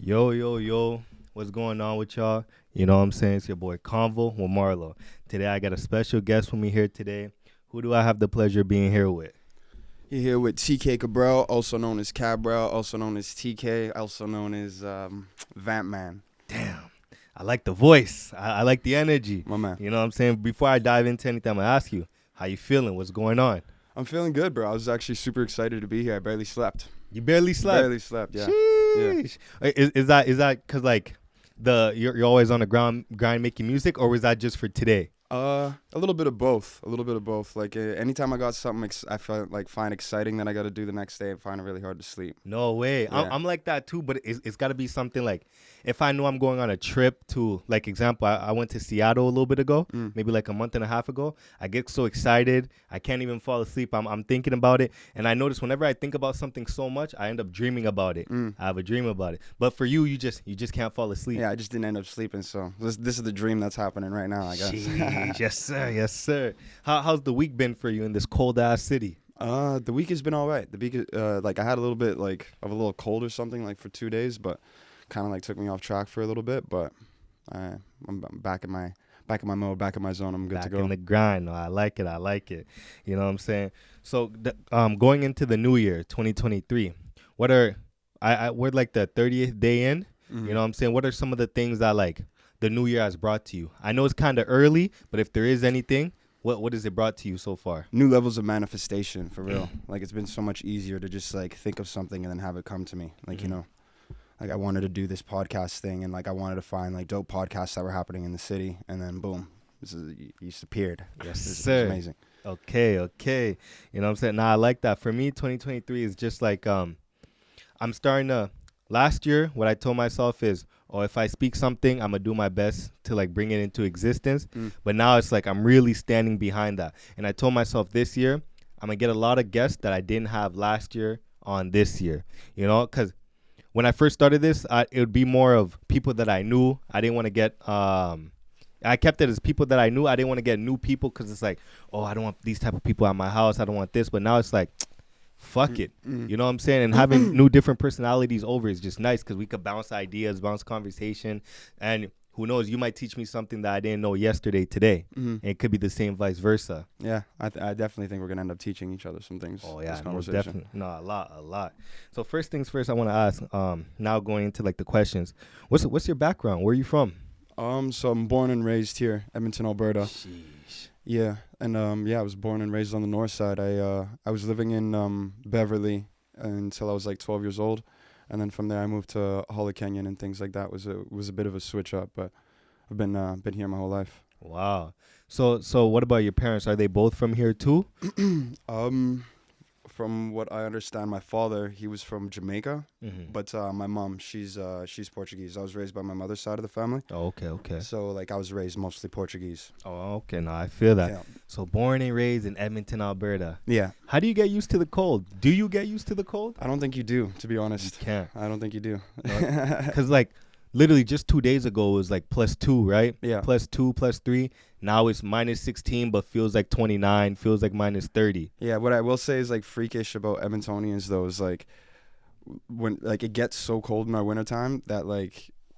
Yo, yo, yo, what's going on with y'all? You know what I'm saying? It's your boy ConvoWMarlo. Today I got a special guest with me here today. Who do I have the pleasure of being here with? You're here with TK Cabral, also known as Cabral, also known as TK, also known as Vamp Man. Damn, I like the voice. I like the energy. My man. You know what I'm saying? Before I dive into anything, I'm going to ask you, how you feeling? What's going on? I'm feeling good, bro. I was actually super excited to be here. I barely slept. You barely slept? Barely slept, yeah. Sheesh. Is that because like you're always on the grind making music, or was that just for today? A little bit of both. Like anytime I got something I find exciting, then I got to do the next day and find it really hard to sleep. No way. Yeah. I'm like that too, but it's got to be something like if I know I'm going on a trip to, like, example, I went to Seattle a little bit ago, maybe like a month and a half ago. I get so excited, I can't even fall asleep. I'm thinking about it, and I notice whenever I think about something so much, I end up dreaming about it. I have a dream about it. But for you, you just can't fall asleep. Yeah, I just didn't end up sleeping, so this is the dream that's happening right now, I guess. Jeez, yes, sir. Yes, sir. How's the week been for you in this cold-ass city? The week has been all right. The week, I had a little bit of a little cold or something for 2 days, but kind of took me off track for a little bit. But I'm back in my mode, back in my zone. I'm good to go. Back in the grind. No, I like it. You know what I'm saying? So, going into the new year, 2023, we're like the 30th day in. You know what I'm saying? What are some of the things that the new year has brought to you? I know it's kind of early, but if there is anything, what has it brought to you so far? New levels of manifestation, for real. It's been so much easier to just think of something and then have it come to me. I wanted to do this podcast thing, and I wanted to find dope podcasts that were happening in the city, and then boom, you just appeared. Yes, this sir. is amazing. Okay. You know what I'm saying? Nah, I like that. For me, 2023 is just I'm starting to. Last year, what I told myself is, if I speak something, I'm going to do my best to bring it into existence. But now it's I'm really standing behind that. And I told myself this year, I'm going to get a lot of guests that I didn't have last year on this year. You know, because when I first started this, it would be more of people that I knew. I didn't want to get, I kept it as people that I knew. I didn't want to get new people because it's I don't want these type of people at my house. I don't want this. But now it's fuck it. You know what I'm saying? And having new different personalities over is just nice because we could bounce ideas, bounce conversation. And who knows, you might teach me something that I didn't know yesterday, today. And it could be the same vice versa. Yeah, I definitely think we're going to end up teaching each other some things. Oh, yeah, most definitely. No, a lot. So first things first, I want to ask, now going into the questions, what's your background? Where are you from? So I'm born and raised here, Edmonton, Alberta. Sheesh. Yeah, and I was born and raised on the north side. I was living in Beverly until I was 12 years old, and then from there I moved to Holly Kenyon and things like that. It was a bit of a switch up, but I've been here my whole life. Wow. So what about your parents? Are they both from here too? From what I understand, my father, he was from Jamaica, but my mom, she's Portuguese. I was raised by my mother's side of the family. Oh, okay. So I was raised mostly Portuguese. Oh, okay. No, I feel that. Yeah. So born and raised in Edmonton, Alberta. Yeah. How do you get used to the cold? Do you get used to the cold? I don't think you do, to be honest. You can't. I don't think you do. Because literally just 2 days ago it was +2, right? Yeah. +2, +3. Now it's -16, but feels like 29, feels like -30. Yeah, what I will say is freakish about Edmontonians though is when it gets so cold in our wintertime that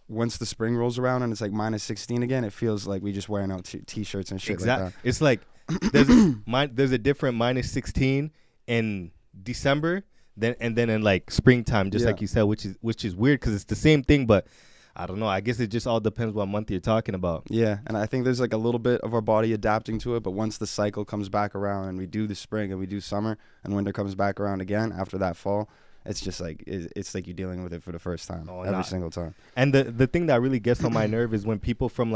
once the spring rolls around and it's -16 again, it feels like we just wearing out t-shirts and shit like that. It's there's a different -16 in December then in springtime, just like you said, which is weird because it's the same thing, but I don't know. I guess it just all depends what month you're talking about. Yeah, and I think there's a little bit of our body adapting to it, but once the cycle comes back around and we do the spring and we do summer and winter comes back around again after that fall, it's just it's you're dealing with it for the first time every single time. And the thing that really gets on my nerve is when people from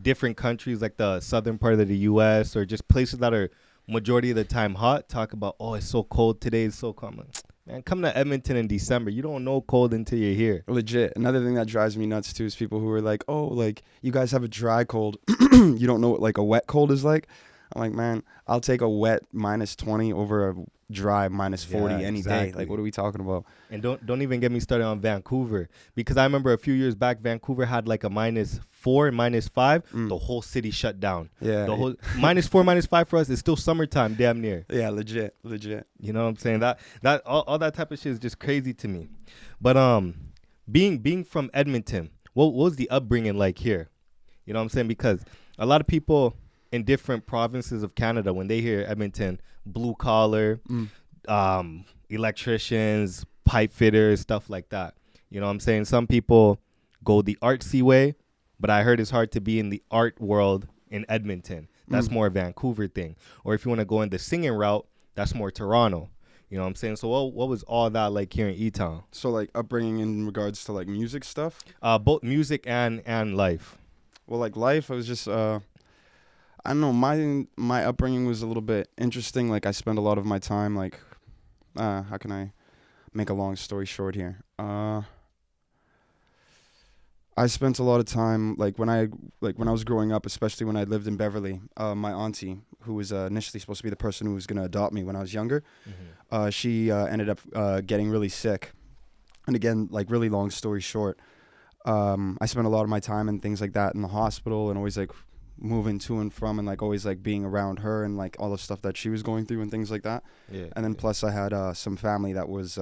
different countries, the southern part of the U.S. or just places that are majority of the time hot, talk about, it's so cold today, it's so cold. Man, come to Edmonton in December. You don't know cold until you're here. Legit. Another thing that drives me nuts too is people who are you guys have a dry cold. You don't know what a wet cold is like. I'm man, I'll take a wet -20 over a dry -40 any day. What are we talking about? And don't even get me started on Vancouver, because I remember a few years back, Vancouver had a -4 and -5. The whole city shut down. Yeah. The whole -4, -5 for us is still summertime, damn near. Yeah, legit. You know what I'm saying? That all that type of shit is just crazy to me. But being from Edmonton, what was the upbringing like here? You know what I'm saying? Because a lot of people in different provinces of Canada, when they hear Edmonton, blue collar, electricians, pipe fitters, stuff like that. You know what I'm saying? Some people go the artsy way, but I heard it's hard to be in the art world in Edmonton. That's more a Vancouver thing. Or if you want to go in the singing route, that's more Toronto. You know what I'm saying? So what was all that like here in E-Town? So like upbringing in regards to like music stuff. Both music and life. Well, like life, I was just I don't know. My upbringing was a little bit interesting. Like I spent a lot of my time like how can I make a long story short here? I spent a lot of time when I was growing up, especially when I lived in Beverly. My auntie, who was initially supposed to be the person who was gonna adopt me when I was younger, she ended up getting really sick. And again, like really long story short, I spent a lot of my time and things like that in the hospital, and always like moving to and from, and like always like being around her and like all the stuff that she was going through and things like that. Yeah. And then plus I had some family that was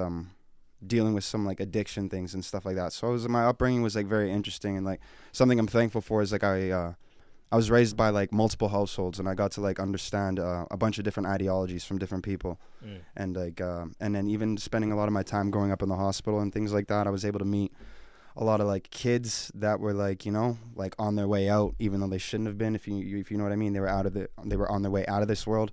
dealing with some like addiction things and stuff like that. So my upbringing was like very interesting, and like something I'm thankful for is like I was raised by like multiple households, and I got to like understand a bunch of different ideologies from different people. And like and then even spending a lot of my time growing up in the hospital and things like that, I was able to meet a lot of like kids that were like, you know, like on their way out, even though they shouldn't have been, if you know what I mean. They were on their way out of this world.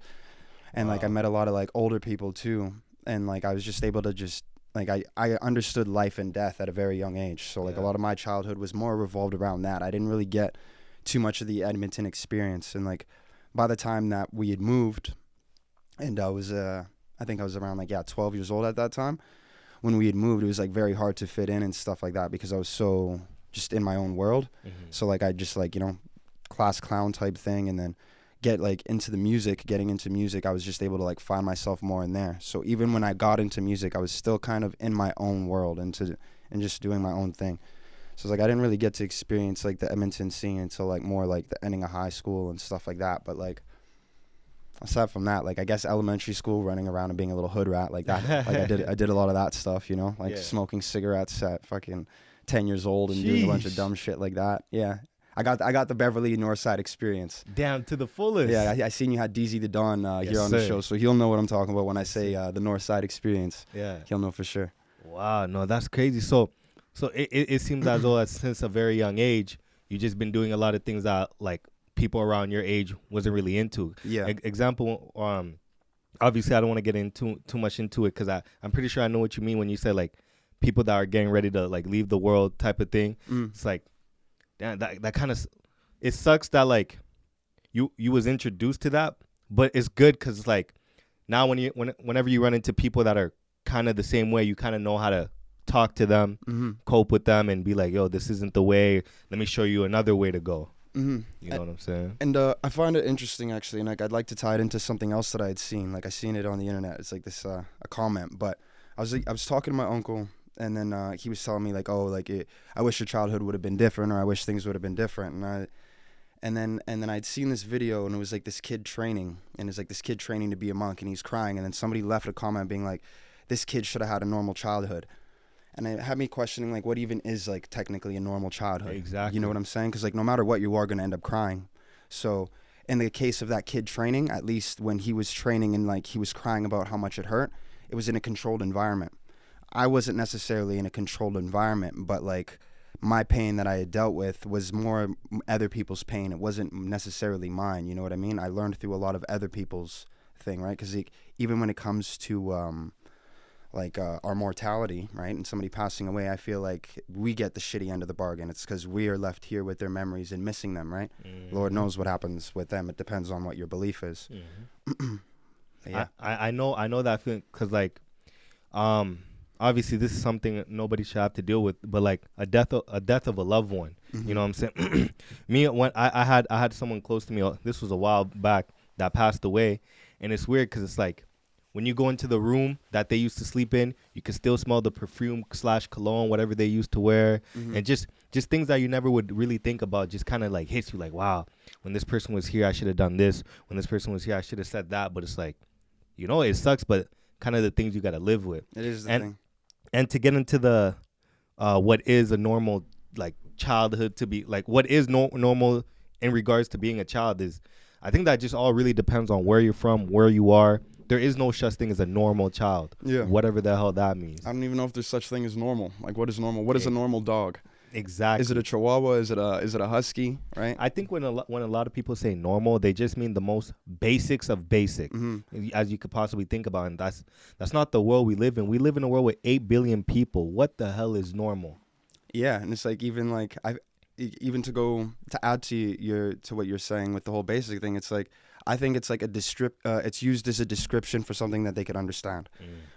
And like I met a lot of like older people too, and like I was just able to just like I understood life and death at a very young age. So like a lot of my childhood was more revolved around that. I didn't really get too much of the Edmonton experience. And like by the time that we had moved, and I think I was around like 12 years old at that time. When we had moved, it was like very hard to fit in and stuff like that because I was so just in my own world. So like I just like, you know, class clown type thing, and then getting into music, I was just able to like find myself more in there. So even when I got into music, I was still kind of in my own world and just doing my own thing. So it's like I didn't really get to experience like the Edmonton scene until like more like the ending of high school and stuff like that. But like aside from that, like I guess elementary school, running around and being a little hood rat like that. Like I did a lot of that stuff, you know, like smoking cigarettes at fucking 10 years old and doing a bunch of dumb shit like that. Yeah. I got the Beverly North Side experience. Down to the fullest. Yeah, I seen you had DZ the Don here on the show, so he'll know what I'm talking about when I say the North Side experience. Yeah. He'll know for sure. Wow, no, that's crazy. So it seems as though since a very young age, you've just been doing a lot of things that like people around your age wasn't really into. Yeah. Example, obviously I don't want to get into too much into it because I'm pretty sure I know what you mean when you say like people that are getting ready to like leave the world type of thing. It's like, damn, that kind of, it sucks that like you was introduced to that, but it's good because it's like now whenever you run into people that are kind of the same way, you kind of know how to talk to them, cope with them, and be like, yo, this isn't the way. Let me show you another way to go. You know what I'm saying? And I find it interesting actually, and like I'd like to tie it into something else that I had seen. Like I seen it on the internet. It's like this a comment, but I was talking to my uncle, and then he was telling me like, oh, like I wish your childhood would have been different, or I wish things would have been different. And then I'd seen this video, and it was like this kid training, and it's like this kid training to be a monk, and he's crying, and then somebody left a comment being like, this kid should have had a normal childhood. And it had me questioning, like, what even is, like, technically a normal childhood? Exactly. You know what I'm saying? Because, like, no matter what, you are going to end up crying. So in the case of that kid training, at least when he was training and, like, he was crying about how much it hurt, it was in a controlled environment. I wasn't necessarily in a controlled environment, but, like, my pain that I had dealt with was more other people's pain. It wasn't necessarily mine, you know what I mean? I learned through a lot of other people's thing, right? Because even when it comes to our mortality, right, and somebody passing away, I feel like we get the shitty end of the bargain. It's because we are left here with their memories and missing them, right? Lord knows what happens with them. It depends on what your belief is. Yeah, I know that feeling because like, obviously this is something nobody should have to deal with, but like a death of a loved one, you know what I'm saying? Me, when I had someone close to me, this was a while back, that passed away, and it's weird because it's like, when you go into the room that they used to sleep in, you can still smell the perfume / cologne, whatever they used to wear. And just things that you never would really think about just kind of like hits you like, wow, when this person was here, I should have done this. When this person was here, I should have said that. But it's like, you know, it sucks, but kind of the things you got to live with. It is the thing. And to get into the what is a normal like childhood to be like what is normal in regards to being a child is. I think that just all really depends on where you're from, where you are. There is no such thing as a normal child. Yeah. Whatever the hell that means. I don't even know if there's such thing as normal. Like, what is normal? What is a normal dog? Exactly. Is it a Chihuahua? Is it a husky? Right. I think when a lot of people say normal, they just mean the most basics of basic, as you could possibly think about, and that's not the world we live in. We live in a world with 8 billion people. What the hell is normal? Yeah, and it's like even like even to add to what you're saying with the whole basic thing, it's like I think it's like it's used as a description for something that they could understand,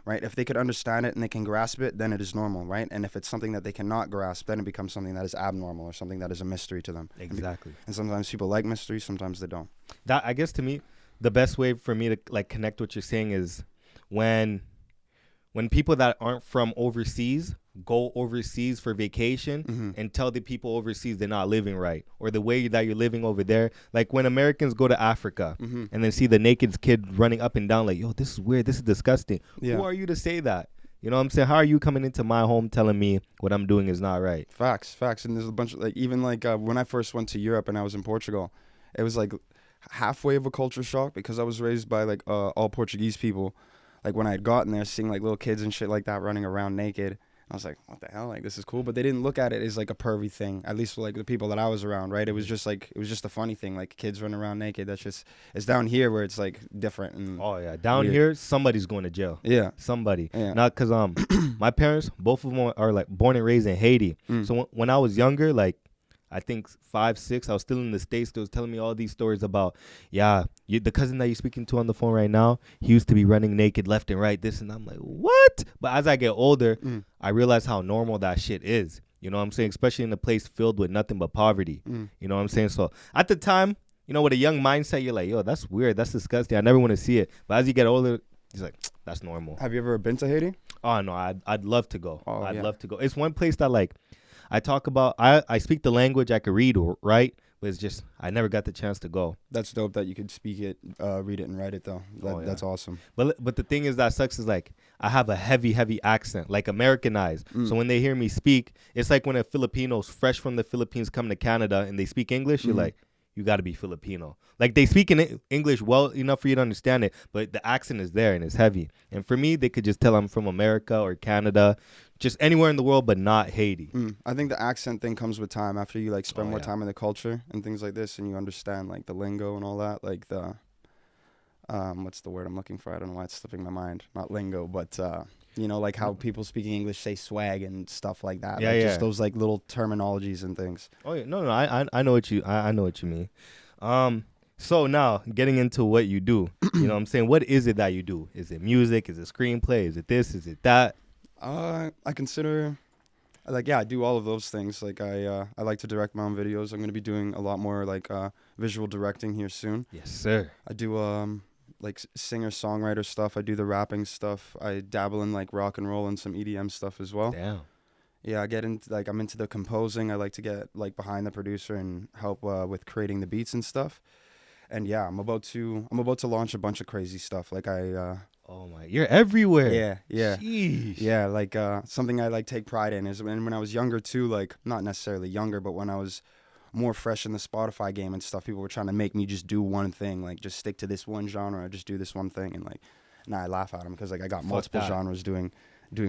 right? If they could understand it and they can grasp it, then it is normal, right? And if it's something that they cannot grasp, then it becomes something that is abnormal or something that is a mystery to them. Exactly. And sometimes people like mystery, sometimes they don't. That, I guess, to me, the best way for me to like connect what you're saying is when people that aren't from overseas go overseas for vacation and tell the people overseas they're not living right, or the way that you're living over there. Like when Americans go to Africa and then see the naked kid running up and down like, yo, this is weird, this is disgusting. Who are you to say that? You know what I'm saying? How are you coming into my home telling me what I'm doing is not right? Facts. And there's a bunch of like, even like when I first went to Europe and I was in Portugal, it was like halfway of a culture shock because I was raised by like all Portuguese people. Like when I had gotten there, seeing like little kids and shit like that running around naked, I was like, what the hell? Like, this is cool. But they didn't look at it as like a pervy thing, at least for like the people that I was around, right? It was just a funny thing, like kids running around naked. It's down here where it's like different. And oh yeah, down here, somebody's going to jail. Yeah. Somebody. Yeah. Not because my parents, both of them are like born and raised in Haiti. So when I was younger, like I think 5, 6, I was still in the States. They was telling me all these stories about, the cousin that you're speaking to on the phone right now, he used to be running naked left and right, this, and I'm like, what? But as I get older, I realize how normal that shit is. You know what I'm saying? Especially in a place filled with nothing but poverty. You know what I'm saying? So at the time, you know, with a young mindset, you're like, yo, that's weird. That's disgusting. I never want to see it. But as you get older, it's like, that's normal. Have you ever been to Haiti? Oh, no, I'd love to go. Oh, I'd love to go. It's one place that, like, I talk about, I speak the language, I could read, right? But it's just, I never got the chance to go. That's dope that you could speak it, read it, and write it, though. That's awesome. But the thing is that sucks is, like, I have a heavy accent, like Americanized. So when they hear me speak, it's like when a Filipino's fresh from the Philippines come to Canada and they speak English, you're like, you got to be Filipino. Like, they speak in English well enough for you to understand it, but the accent is there and it's heavy. And for me, they could just tell I'm from America or Canada, just anywhere in the world, but not Haiti. I think the accent thing comes with time after you, like, spend more time in the culture and things like this, and you understand, like, the lingo and all that. Like, the, what's the word I'm looking for? I don't know why it's slipping my mind. Not lingo, but, you know, like how people speaking English say swag and stuff like that. Yeah, like just those, like, little terminologies and things. Oh, yeah. No, I know what I know what you mean. So now, getting into what you do, you know what I'm saying? What is it that you do? Is it music? Is it screenplay? Is it this? Is it that? I consider, like, I do all of those things. Like, I like to direct my own videos. I'm going to be doing a lot more, like, visual directing here soon. Yes, sir. I do, like, singer-songwriter stuff. I do the rapping stuff. I dabble in, like, rock and roll and some EDM stuff as well. Damn. Yeah, I get into, like, I'm into the composing. I like to get, like, behind the producer and help with creating the beats and stuff. And yeah, I'm about to launch a bunch of crazy stuff. Like, oh my, you're everywhere. Yeah. Sheesh. Yeah, like, something I, like, take pride in is when I was younger too, like, not necessarily younger, but when I was more fresh in the Spotify game and stuff, people were trying to make me just do one thing, like, just stick to this one genre or just do this one thing. And, like, now I laugh at them because, like, I got multiple genres doing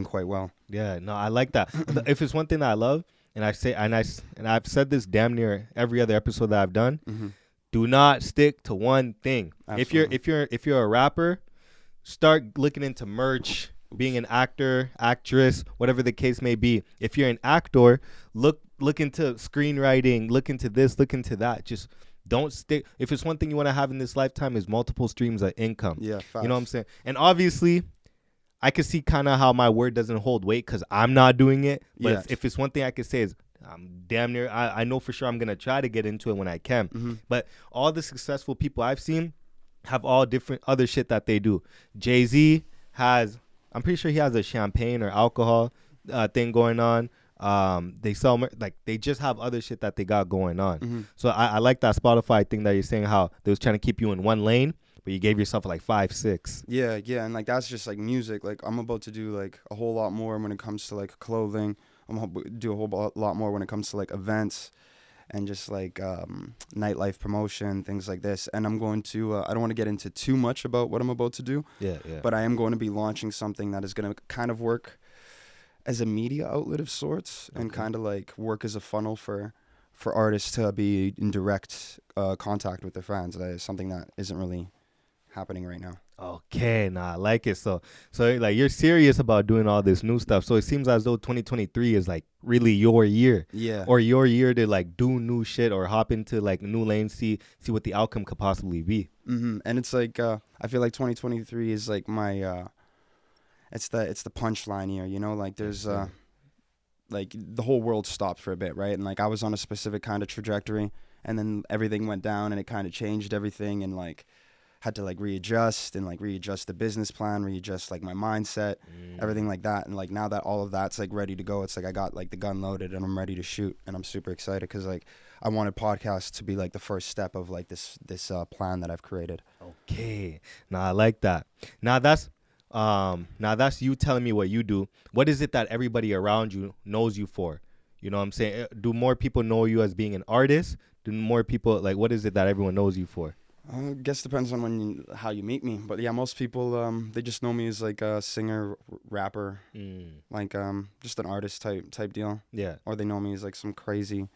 quite well. Yeah, no, I like that. If it's one thing that I love, and I've said this damn near every other episode that I've done, do not stick to one thing. Absolutely. If you're a rapper, start looking into merch, being an actor, actress, whatever the case may be. If you're an actor, look into screenwriting, look into this, look into that. Just don't stick. If it's one thing you want to have in this lifetime is multiple streams of income. Yeah, fast. You know what I'm saying? And obviously, I could see kind of how my word doesn't hold weight because I'm not doing it. But if it's one thing I could say is, I'm damn near, I know for sure I'm going to try to get into it when I can. But all the successful people I've seen have all different other shit that they do. Jay-Z has, I'm pretty sure he has a champagne or alcohol thing going on. They sell, like, they just have other shit that they got going on. So I like that Spotify thing that you're saying, how they was trying to keep you in one lane. but you gave yourself like 5, 6. Yeah, yeah, and like that's just like music. Like I'm about to do like a whole lot more when it comes to like clothing. Do a whole lot more when it comes to like events and just like nightlife promotion, things like this. And I'm going to I don't want to get into too much about what I'm about to do, Yeah, yeah. but I am going to be launching something that is going to kind of work as a media outlet of sorts and Okay. kind of like work as a funnel for artists to be in direct contact with their fans. That is something that isn't really happening right now. Okay, nah, I like it. So like you're serious about doing all this new stuff. So it seems as though 2023 is like really your year, Yeah. or your year to like do new shit or hop into like new lanes, see what the outcome could possibly be. And it's like I feel like 2023 is like my it's the punchline year, you know, like there's sir. like the whole world stopped for a bit, right? And like I was on a specific kind of trajectory, and then everything went down, and it kind of changed everything, and like had to like readjust the business plan, readjust like my mindset, everything like that. And like now that all of that's like ready to go, it's like I got like the gun loaded and I'm ready to shoot, and I'm super excited because like I wanted podcasts to be like the first step of like this plan that I've created. Okay, nah, I like that. Now that's you telling me what you do. What is it that everybody around you knows you for? You know what I'm saying? Do more people know you as being an artist? Do more people like, what is it that everyone knows you for? I guess depends on how you meet me, but yeah, most people they just know me as like a singer, rapper, like just an artist type deal, Yeah. or they know me as like some crazy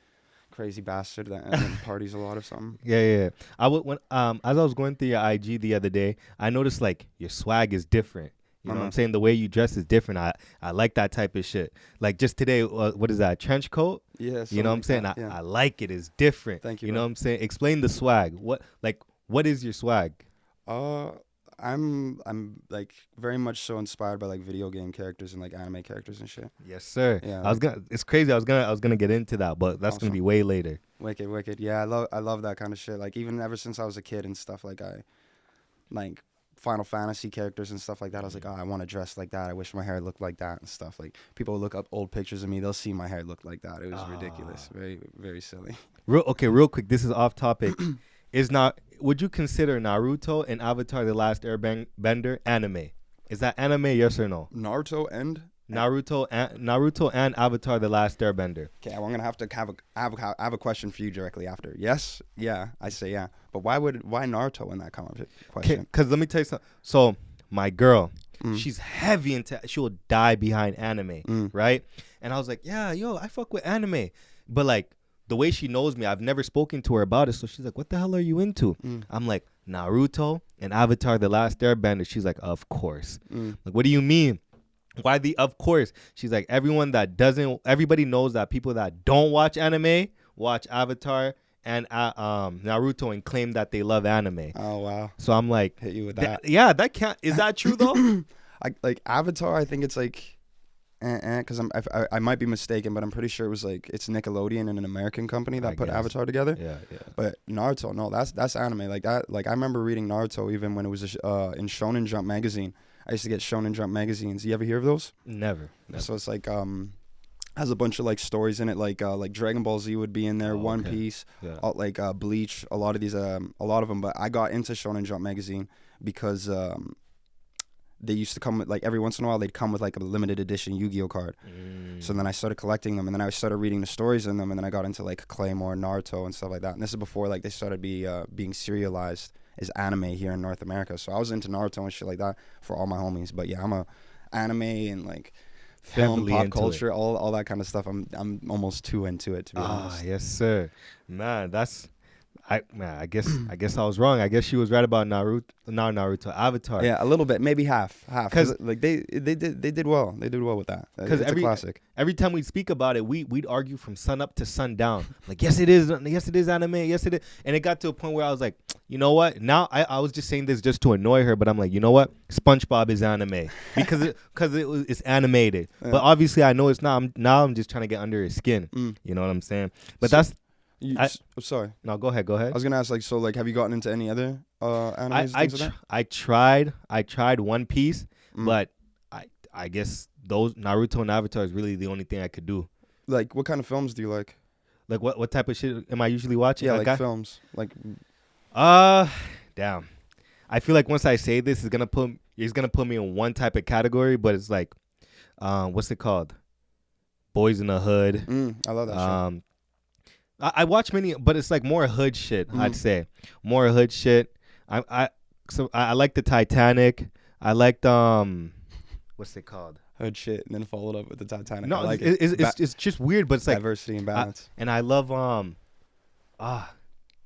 bastard that parties a lot or something. Yeah. I would when as I was going through your IG the other day, I noticed like your swag is different. You know what I'm saying? The way you dress is different. I like that type of shit. Like just today, what is that? Trench coat? Yeah, You know what I'm saying? That, yeah. I like it. It's different. Thank you. You know bro. what I'm saying? Explain the swag. What is your swag? I'm like very much so inspired by like video game characters and like anime characters and shit. Yes, sir. Yeah, It's crazy. I was gonna get into that, but that's gonna be way later. Wicked. Yeah, I love that kind of shit. Like even ever since I was a kid and stuff, like I like Final Fantasy characters and stuff like that. I was like, oh, I want to dress like that. I wish my hair looked like that and stuff. Like people look up old pictures of me, they'll see my hair look like that. It was ridiculous, very very silly. Real quick. This is off topic. Would you consider Naruto and Avatar: The Last Airbender anime? Is that anime? Yes or no? Naruto and Avatar: The Last Airbender. Okay, I'm gonna have to have a question for you directly after. Yes, yeah, I say yeah. But why Naruto in that question? Because let me tell you something. So my girl, she's heavy into. She will die behind anime, right? And I was like, yeah, yo, I fuck with anime, but like the way she knows me, I've never spoken to her about it. So she's like, what the hell are you into? I'm like, Naruto and Avatar: The Last Airbender. She's like, of course. Like, what do you mean? Why of course? She's like, everybody knows that people that don't watch anime watch Avatar and Naruto and claim that they love anime. Oh wow. So I'm like, hit you with that. Yeah, that can't. Is that true though? I like Avatar. I think it's like, because I might be mistaken, but I'm pretty sure it was like it's Nickelodeon and an American company that put Avatar together. Yeah. But Naruto, no, that's anime. Like that. Like I remember reading Naruto even when it was in Shonen Jump magazine. I used to get Shonen Jump magazines. You ever hear of those? Never. So it's like has a bunch of like stories in it, like Dragon Ball Z would be in there, One Piece, like Bleach, a lot of them. But I got into Shonen Jump magazine because they used to come with, like, every once in a while they'd come with like a limited edition Yu-Gi-Oh card. So then I started collecting them, and then I started reading the stories in them, and then I got into like Claymore, Naruto, and stuff like that. And this is before like they started being serialized as anime here in North America. So I was into Naruto and shit like that for all my homies. But yeah, I'm a anime and like film, Heavily pop into culture, all that kind of stuff. I'm almost too into it, to be honest. Yes, sir. Man, I guess I was wrong. I guess she was right about Naruto, Avatar. Yeah, a little bit, maybe half. Because like they did well. They did well with that. Because it's a classic. Every time we speak about it, we'd argue from sun up to sundown. Like, yes, it is anime. Yes, it is. And it got to a point where I was like, you know what? Now I was just saying this just to annoy her, but I'm like, you know what? SpongeBob is anime because it's animated. Yeah. But obviously, I know it's not. I'm just trying to get under his skin. You know what I'm saying? But sorry. No, go ahead. I was gonna ask, like, so, like, have you gotten into any other animes? I tried One Piece, but I guess those Naruto and Avatar is really the only thing I could do. Like, what kind of films do you like? Like, what type of shit am I usually watching? Yeah, like films. Like, damn. I feel like once I say this, it's gonna put me in one type of category, but it's like, what's it called? Boys in the Hood. I love that shit. I watch many, but it's like more hood shit. I'd Mhm. say more hood shit. I like the Titanic. I liked what's it called? Hood shit, and then followed up with the Titanic. No, I like it. it's just weird, but it's like Diversity and balance. and I love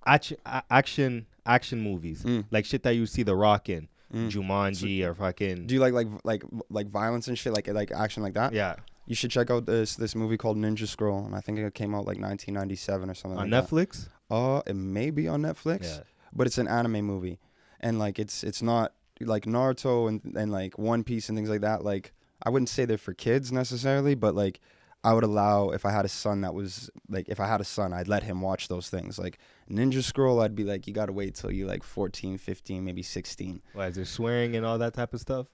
action movies, like shit that you see The Rock in, Jumanji or fucking. Do you like violence and shit, like action like that? Yeah. You should check out this movie called Ninja Scroll, and I think it came out like 1997 or something. On like Netflix? That. It may be on Netflix. Yeah. But it's an anime movie, and like it's not like Naruto and like One Piece and things like that. Like I wouldn't say they're for kids necessarily, but like I would allow, if I had a son that was like, if I had a son, I'd let him watch those things. Like Ninja Scroll, I'd be like, you gotta wait till you like 14, 15, maybe 16. Why is there swearing and all that type of stuff?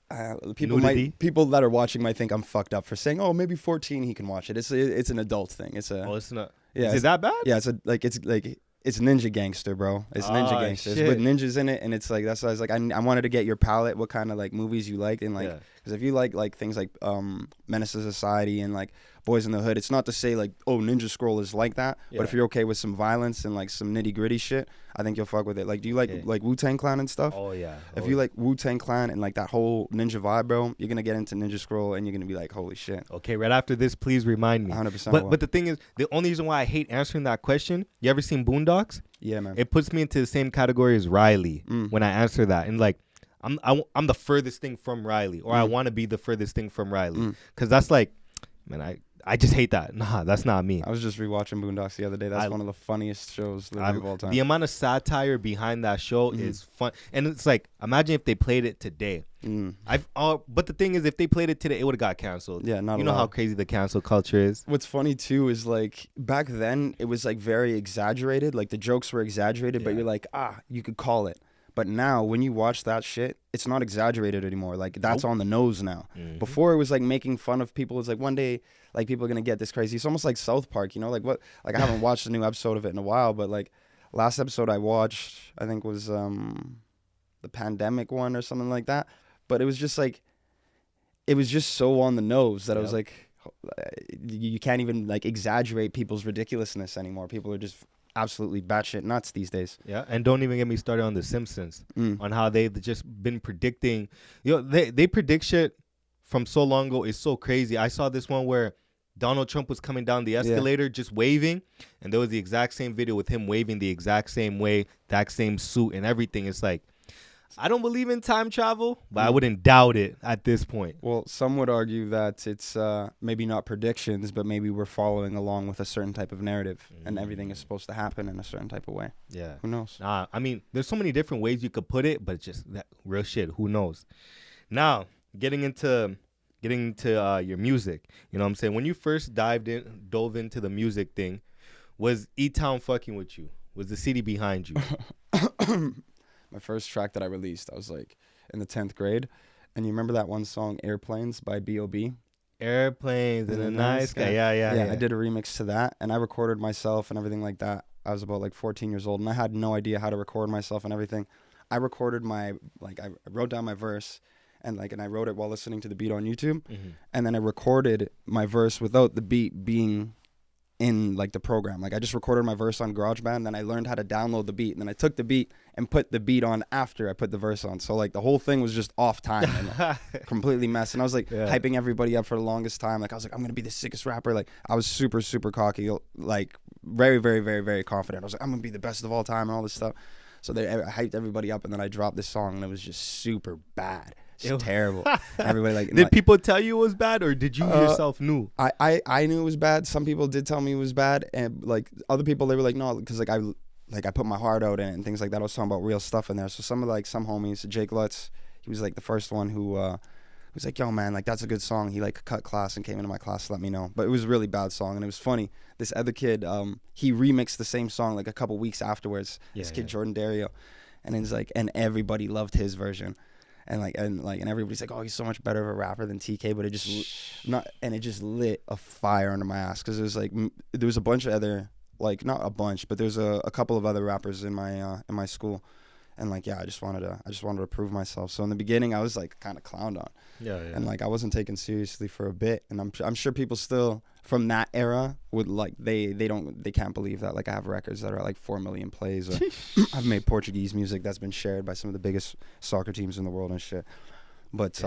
People that are watching might think I'm fucked up for saying, oh, maybe 14 he can watch it. It's an adult thing. It's not. Yeah, Is it that bad? Yeah, it's Ninja Gangster, bro. It's Ninja Gangster. It's with ninjas in it, and it's like, that's why I was like, I wanted to get your palette, what kind of like movies you like, and like, because if you like things like Menace to Society and like Boys in the Hood, it's not to say like, oh, Ninja Scroll is like that, but if you're okay with some violence and like some nitty gritty shit, I think you'll fuck with it. Like, do you like Wu-Tang Clan and stuff? Oh yeah. If you like Wu-Tang Clan and like that whole ninja vibe, bro, you're gonna get into Ninja Scroll and you're gonna be like, holy shit. Okay, right after this, please remind me. 100%. But the thing is, the only reason why I hate answering that question, you ever seen Boondocks? Yeah, man. It puts me into the same category as Riley when I answer that, and like I'm the furthest thing from Riley, or I want to be the furthest thing from Riley, because that's like, man, I just hate that. Nah, that's not me. I was just rewatching Boondocks the other day. That's one of the funniest shows of all time. The amount of satire behind that show is fun, and it's like, imagine if they played it today. But the thing is, if they played it today, it would have got canceled. Yeah, not you know how crazy the cancel culture is. What's funny too is like back then it was like very exaggerated. Like the jokes were exaggerated, but you're like, you could call it. But now when you watch that shit, it's not exaggerated anymore. Like that's on the nose now. Before it was like making fun of people. It's like one day like people are gonna get this crazy. It's almost like South Park, you know? Like what? Like I haven't watched a new episode of it in a while, but like last episode I watched, I think was the pandemic one or something like that. But it was just like, it was just so on the nose that I was like, you can't even like exaggerate people's ridiculousness anymore. People are just absolutely batshit nuts these days. Yeah, and don't even get me started on The Simpsons, on how they've just been predicting. You know, they predict shit from so long ago. It's so crazy. I saw this one where Donald Trump was coming down the escalator just waving, and there was the exact same video with him waving the exact same way, that same suit and everything. It's like, I don't believe in time travel, but I wouldn't doubt it at this point. Well, some would argue that it's maybe not predictions, but maybe we're following along with a certain type of narrative, and everything is supposed to happen in a certain type of way. Yeah. Who knows? I mean, there's so many different ways you could put it, but it's just that real shit. Who knows? Now, getting into your music, you know what I'm saying? When you first dove into the music thing, was E-Town fucking with you? Was the city behind you? My first track that I released, I was like in the 10th grade. And you remember that one song, Airplanes by B.O.B.? Airplanes in the night sky. Yeah. I did a remix to that, and I recorded myself and everything like that. I was about like 14 years old, and I had no idea how to record myself and everything. I recorded I wrote down my verse, and I wrote it while listening to the beat on YouTube. And then I recorded my verse without the beat being in like the program. Like I just recorded my verse on GarageBand, then I learned how to download the beat, and then I took the beat and put the beat on after I put the verse on. So like the whole thing was just off time and like, completely messed. And I was like hyping everybody up for the longest time. Like I was like, I'm gonna be the sickest rapper. Like I was super, super cocky, like very, very, very, very confident. I was like, I'm gonna be the best of all time and all this stuff. So I hyped everybody up, and then I dropped this song, and it was just super bad. It's terrible. Everybody like. Did people tell you it was bad, or did you yourself knew? I knew it was bad. Some people did tell me it was bad, and like other people, they were like, no, because I put my heart out in it and things like that. I was talking about real stuff in there. So some homies, Jake Lutz, he was like the first one who was like, yo man, like that's a good song. He like cut class and came into my class to let me know. But it was a really bad song, and it was funny. This other kid, he remixed the same song like a couple weeks afterwards. This kid Jordan Dario, and it's like, and everybody loved his version. And everybody's like, oh, he's so much better of a rapper than TK, but it just lit a fire under my ass, because it was like there was a bunch of other, like not a bunch, but there's a couple of other rappers in my school, And like, yeah, I just wanted to prove myself. So in the beginning, I was like kind of clowned on. Yeah. And like I wasn't taken seriously for a bit, and I'm sure people still from that era would like they can't believe that like I have records that are at like 4 million plays. Or I've made Portuguese music that's been shared by some of the biggest soccer teams in the world and shit. But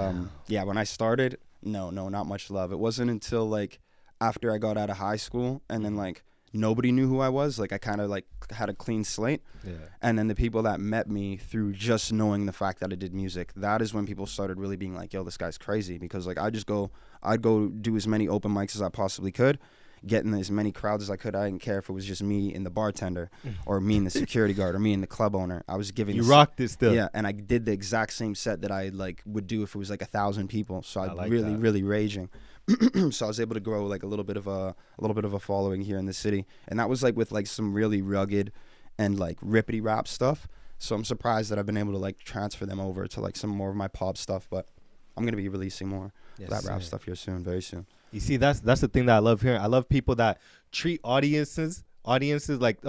yeah, when I started, no, not much love. It wasn't until like after I got out of high school and then like nobody knew who I was. Like I kind of like had a clean slate. Yeah. And then the people that met me through just knowing the fact that I did music, that is when people started really being like, yo, this guy's crazy. Because like I'd go do as many open mics as I possibly could, get in as many crowds as I could. I didn't care if it was just me and the bartender or me and the security guard or me and the club owner. I was giving You rocked it still. Yeah, and I did the exact same set that I like would do if it was like 1,000 people. So I like really that. really raging. So I was able to grow like a little bit of a following here in the city, and that was like with like some really rugged and like rippity rap stuff. So I'm surprised that I've been able to like transfer them over to like some more of my pop stuff. But I'm gonna be releasing more of that rap stuff here soon, very soon. You see, that's the thing that I love hearing. I love people that treat audiences like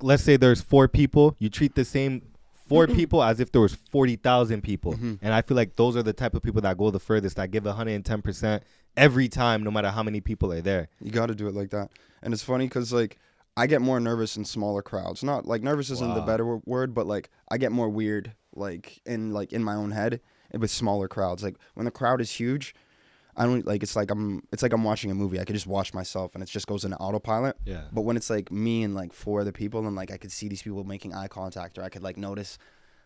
let's say there's 4 people, you treat the same 4 people as if there was 40,000 people. And I feel like those are the type of people that go the furthest, that give 110% every time, no matter how many people are there. You got to do it like that. And it's funny because like I get more nervous in smaller crowds. Not like nervous isn't the better word, but like I get more weird like in my own head with smaller crowds. Like when the crowd is huge, I don't like it's like I'm watching a movie. I could just watch myself and it just goes into autopilot. Yeah. But when it's like me and like 4 other people and like I could see these people making eye contact, or I could like notice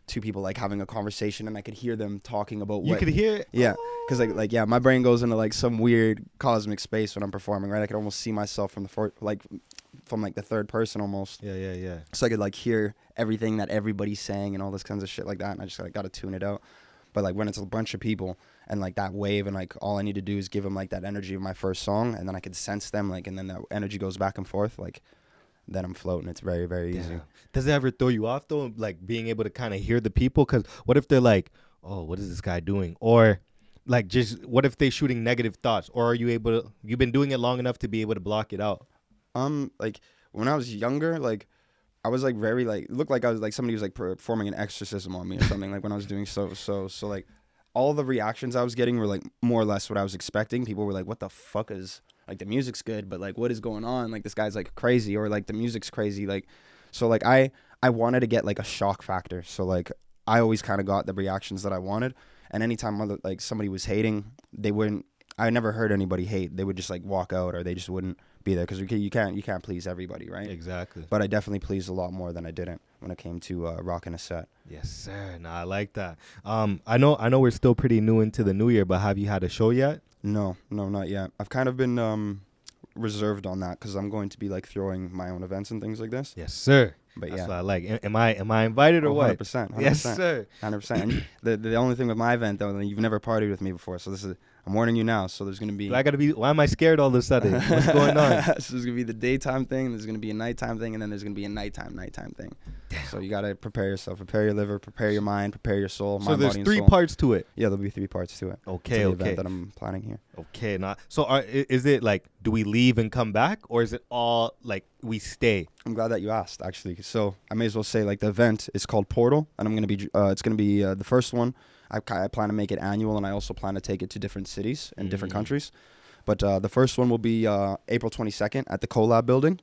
2 people like having a conversation and I could hear them talking about You could hear it? Yeah, because like yeah, my brain goes into like some weird cosmic space when I'm performing, right? I could almost see myself from the third person almost. Yeah. So I could like hear everything that everybody's saying and all this kinds of shit like that, and I just like got to tune it out. But like when it's a bunch of people and like that wave and like all I need to do is give them like that energy of my first song, and then I could sense them like, and then that energy goes back and forth, like then I'm floating. It's very, very easy. Does it ever throw you off though, like being able to kind of hear the people? Because what if they're like, oh, what is this guy doing? Or like just what if they're shooting negative thoughts? Or are you able to, you've been doing it long enough to be able to block it out? Like when I was younger, like I was like very like looked like I was like somebody was like performing an exorcism on me or something. Like when I was doing so like all the reactions I was getting were like more or less what I was expecting. People were like, what the fuck is, like the music's good, but like what is going on? Like this guy's like crazy, or like the music's crazy. Like so like I wanted to get like a shock factor. So like I always kind of got the reactions that I wanted, and anytime like somebody was hating, I never heard anybody hate. They would just like walk out, or they just wouldn't be there, because you can't please everybody, right? Exactly. But I definitely pleased a lot more than I didn't when it came to rocking a set. Yes, sir. Nah, I like that. I know we're still pretty new into the new year, but have you had a show yet? No, not yet. I've kind of been reserved on that because I'm going to be like throwing my own events and things like this. Yes, sir. But That's yeah, what I like. Am I invited or what? 100%. Yes, sir. 100%. And the only thing with my event though, you've never partied with me before, so I'm warning you now. So there's gonna be. Why am I scared all of a sudden? What's going on? So there's gonna be the daytime thing. There's gonna be a nighttime thing, and then there's gonna be a nighttime thing. Damn. So you gotta prepare yourself, prepare your liver, prepare your mind, prepare your soul. So there's body, and 3 soul. parts to it. Yeah, there'll be 3 parts to it. Okay, to the okay. event that I'm planning here. Okay, so is it like, do we leave and come back, or is it all like we stay? I'm glad that you asked, actually. So I may as well say like the event is called Portal, and I'm gonna be it's gonna be the first one. I plan to make it annual, and I also plan to take it to different cities and different countries. But the first one will be April 22nd at the Collab building.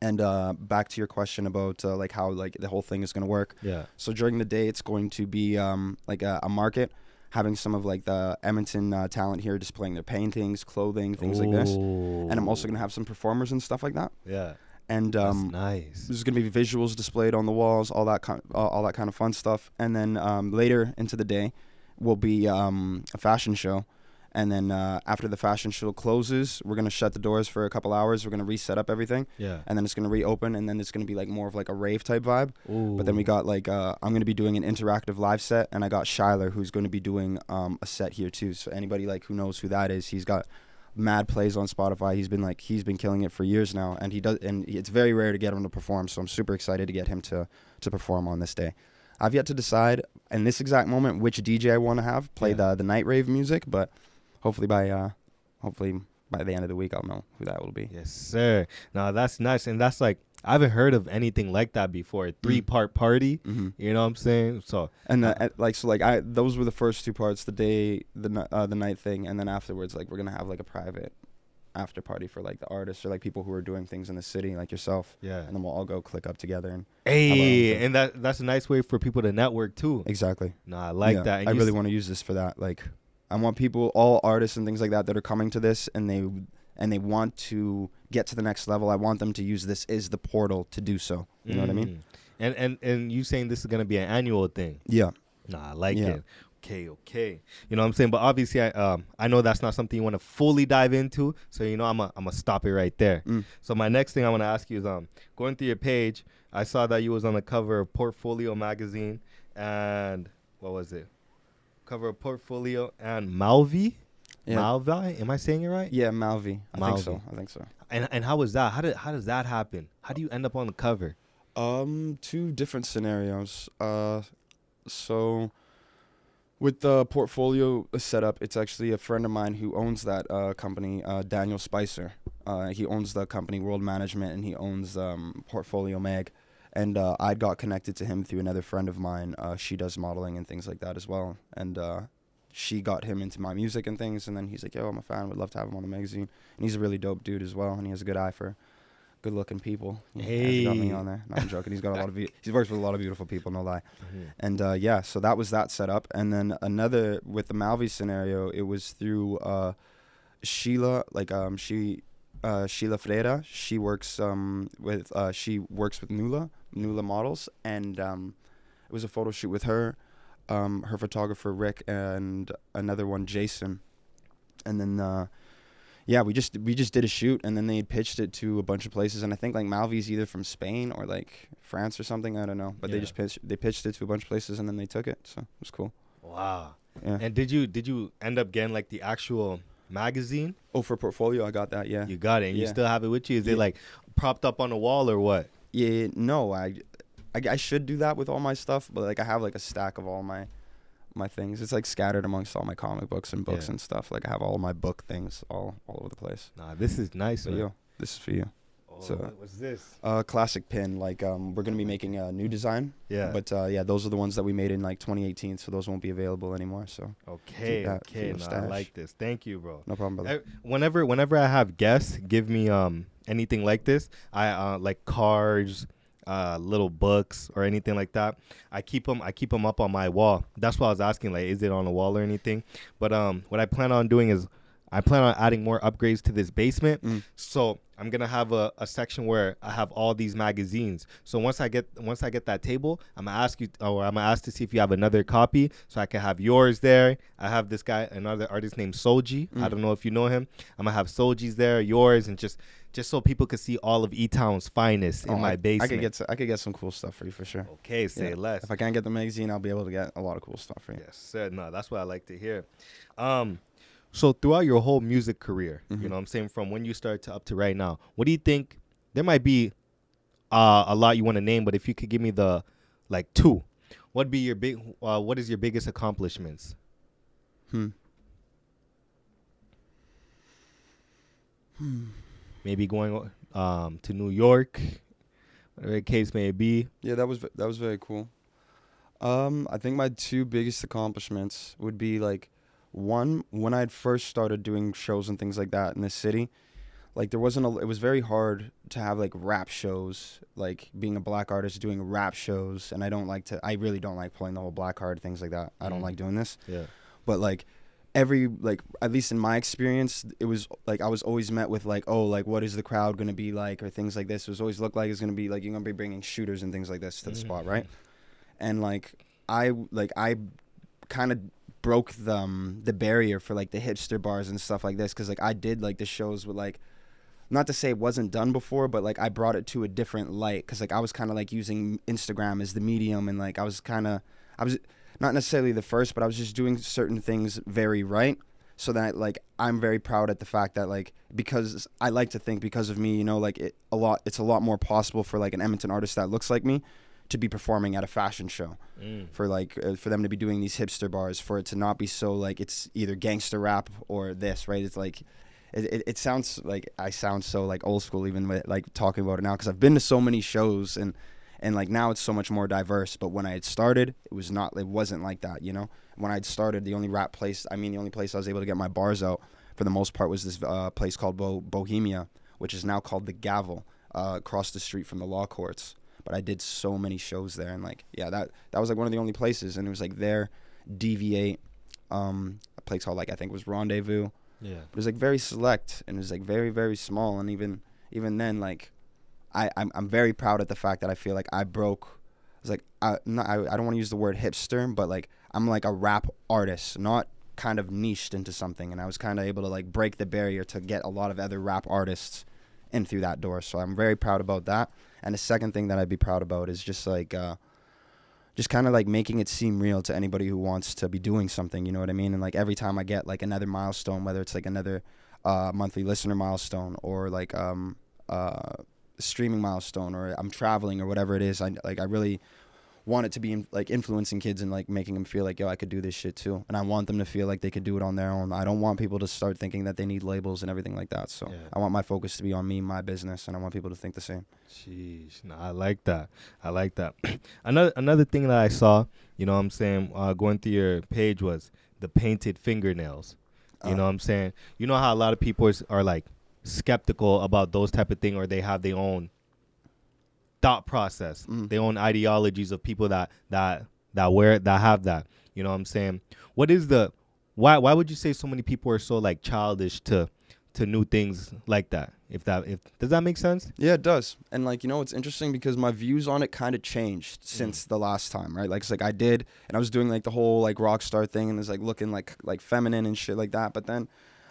And back to your question about like how like the whole thing is gonna work. Yeah. So during the day, it's going to be like a market, having some of like the Edmonton talent here displaying their paintings, clothing, things like this. And I'm also gonna have some performers and stuff like that. Yeah. And That's nice. There's gonna be visuals displayed on the walls, all that kind of fun stuff. And then later into the day will be a fashion show. And then after the fashion show closes, we're gonna shut the doors for a couple hours. We're gonna reset up everything. Yeah. And then it's gonna reopen, and then it's gonna be like more of like a rave type vibe. Ooh. But then we got like I'm gonna be doing an interactive live set, and I got Shyler who's gonna be doing a set here too. So anybody like who knows who that is, he's got mad plays on Spotify. He's been killing it for years now, and it's very rare to get him to perform. So I'm super excited to get him to perform on this day. I've yet to decide in this exact moment which DJ I want to have play the night rave music, but hopefully by the end of the week I'll know who that will be. Yes, sir. Now that's nice, and that's like I haven't heard of anything like that before. A 3-part party. Mm-hmm. You know what I'm saying? So And those were the first 2 parts, the night thing, and then afterwards, like, we're gonna have like a private after party for like the artists or like people who are doing things in the city, like yourself. yeah. And then we'll all go click up together and Hey, have our own thing. and that's a nice way for people to network too. Exactly. Nah, I like Yeah, that. And I you really want to use this for that. Like, I want people, all artists and things like that are coming to this, and they want to get to the next level. I want them to use this as the portal to do so. You know what I mean? And you saying this is gonna be an annual thing? Yeah. Nah, I like Yeah. it. Okay. You know what I'm saying? But obviously, I know that's not something you want to fully dive into. So you know, I'm a stop it right there. So my next thing I want to ask you is going through your page, I saw that you was on the cover of Portfolio magazine, and what was it? Cover of Portfolio and Malvi. Yeah. Malvi, am I saying it right? Yeah, Malvi. I think so. And how was that? How does that happen? How do you end up on the cover? 2 different scenarios. So with the Portfolio setup, it's actually a friend of mine who owns that company, Daniel Spicer. He owns the company World Management, and he owns Portfolio Mag. And I got connected to him through another friend of mine. She does modeling and things like that as well. And she got him into my music and things. And then he's like, yo, I'm a fan. Would love to have him on the magazine. And he's a really dope dude as well. And he has a good eye for good-looking people. He got me on there. No, I'm joking. He's got a lot of he works with a lot of beautiful people, no lie. And yeah, so that was that setup. And then another with the Malvi scenario, it was through Sheila, Sheila Freira. She works with Nula Models, and it was a photo shoot with her, her photographer Rick, and another one Jason. And then yeah, we just did a shoot, and then they pitched it to a bunch of places, and I think like Malvi's either from Spain or like France or something, I don't know, but they pitched it to a bunch of places, and then they took it, so it was cool. Wow. Yeah. And did you end up getting like the actual magazine? Oh, for Portfolio, I got that. Yeah. You got it, and you Yeah. still have it with you? Is it like propped up on the wall or what? Yeah, no, I should do that with all my stuff, but like I have like a stack of all my things. It's like scattered amongst all my comic books and books and stuff. Like I have all my book things all over the place. Nah, this is nice, So man. yo, this is for you. Oh, So what's this? classic pin. Like we're gonna be making a new design. Yeah. But yeah, those are the ones that we made in like 2018. So those won't be available anymore. So Okay. that for your Nah, I stash. like this. Thank you, bro. no problem, brother. Whenever I have guests give me anything like this, I like cards, little books or anything like that. I keep them up on my wall. That's why I was asking, like, is it on the wall or anything? But what I plan on doing is I plan on adding more upgrades to this basement. So I'm gonna have a section where I have all these magazines. So once I get that table, I'm gonna ask to see if you have another copy, so I can have yours there. I have this guy, another artist named Soji. I don't know if you know him. I'm gonna have Soji's there, yours, and just so people could see all of E-Town's finest in my basement. I could get some cool stuff for you for sure. Okay, say less. If I can't get the magazine, I'll be able to get a lot of cool stuff for you. Yes, sir. No, that's what I like to hear. So throughout your whole music career, you know what I'm saying, from when you started to up to right now, what do you think? There might be a lot you want to name, but if you could give me the like 2, what is your biggest accomplishments? Maybe going to New York, whatever the case may be. Yeah, that was very cool. I think my 2 biggest accomplishments would be like, one, when I had first started doing shows and things like that in the city, like it was very hard to have like rap shows, like being a black artist doing rap shows, and I really don't like playing the whole black card, things like that. I don't like doing this. Yeah. But like at least in my experience, it was like I was always met with like, oh, like what is the crowd going to be like, or things like this. It was always looked like it's going to be like you're going to be bringing shooters and things like this to the spot, right? And like I kind of broke the barrier for like the hipster bars and stuff like this, because like I did like the shows with like, not to say it wasn't done before, but like I brought it to a different light, because like I was kind of like using Instagram as the medium, and like I was not necessarily the first, but I was just doing certain things very right, so that like I'm very proud at the fact that like, because I like to think because of me, you know, like it's a lot more possible for like an Edmonton artist that looks like me to be performing at a fashion show, for like for them to be doing these hipster bars, for it to not be so like it's either gangster rap or this, right? It's like it sounds like I sound so like old school even with like talking about it now, because I've been to so many shows, and like now it's so much more diverse. But when I had started, it wasn't like that, you know. When I had started, the only place I was able to get my bars out for the most part was this place called Bohemia, which is now called the Gavel, across the street from the law courts. But I did so many shows there, and like, yeah, that was like one of the only places, and it was like there, Deviate, a place called like I think it was Rendezvous. Yeah. But it was like very select, and it was like very, very small, and even then, like, I'm very proud at the fact that I feel like I broke. It's like I don't want to use the word hipster, but like I'm like a rap artist, not kind of niched into something, and I was kind of able to like break the barrier to get a lot of other rap artists in through that door. So I'm very proud about that. And the second thing that I'd be proud about is just like just kind of like making it seem real to anybody who wants to be doing something, you know what I mean? And like every time I get like another milestone, whether it's like another monthly listener milestone, or like streaming milestone, or I'm traveling, or whatever it is, I really want it to be like influencing kids and like making them feel like, yo, I could do this shit too. And I want them to feel like they could do it on their own. I don't want people to start thinking that they need labels and everything like that. So I want my focus to be on me, my business, and I want people to think the same. Sheesh. No, I like that. Another thing that I saw, you know what I'm saying, going through your page was the painted fingernails. You know what I'm saying? You know how a lot of people are like skeptical about those type of thing, or they have their own thought process, their own ideologies of people that have that. You know what I'm saying? What is why would you say so many people are so like childish to new things like that? If does that make sense? Yeah, it does. And like, you know, it's interesting because my views on it kind of changed since the last time, right? Like it's like I did, and I was doing like the whole like rock star thing, and it's like looking like feminine and shit like that. But then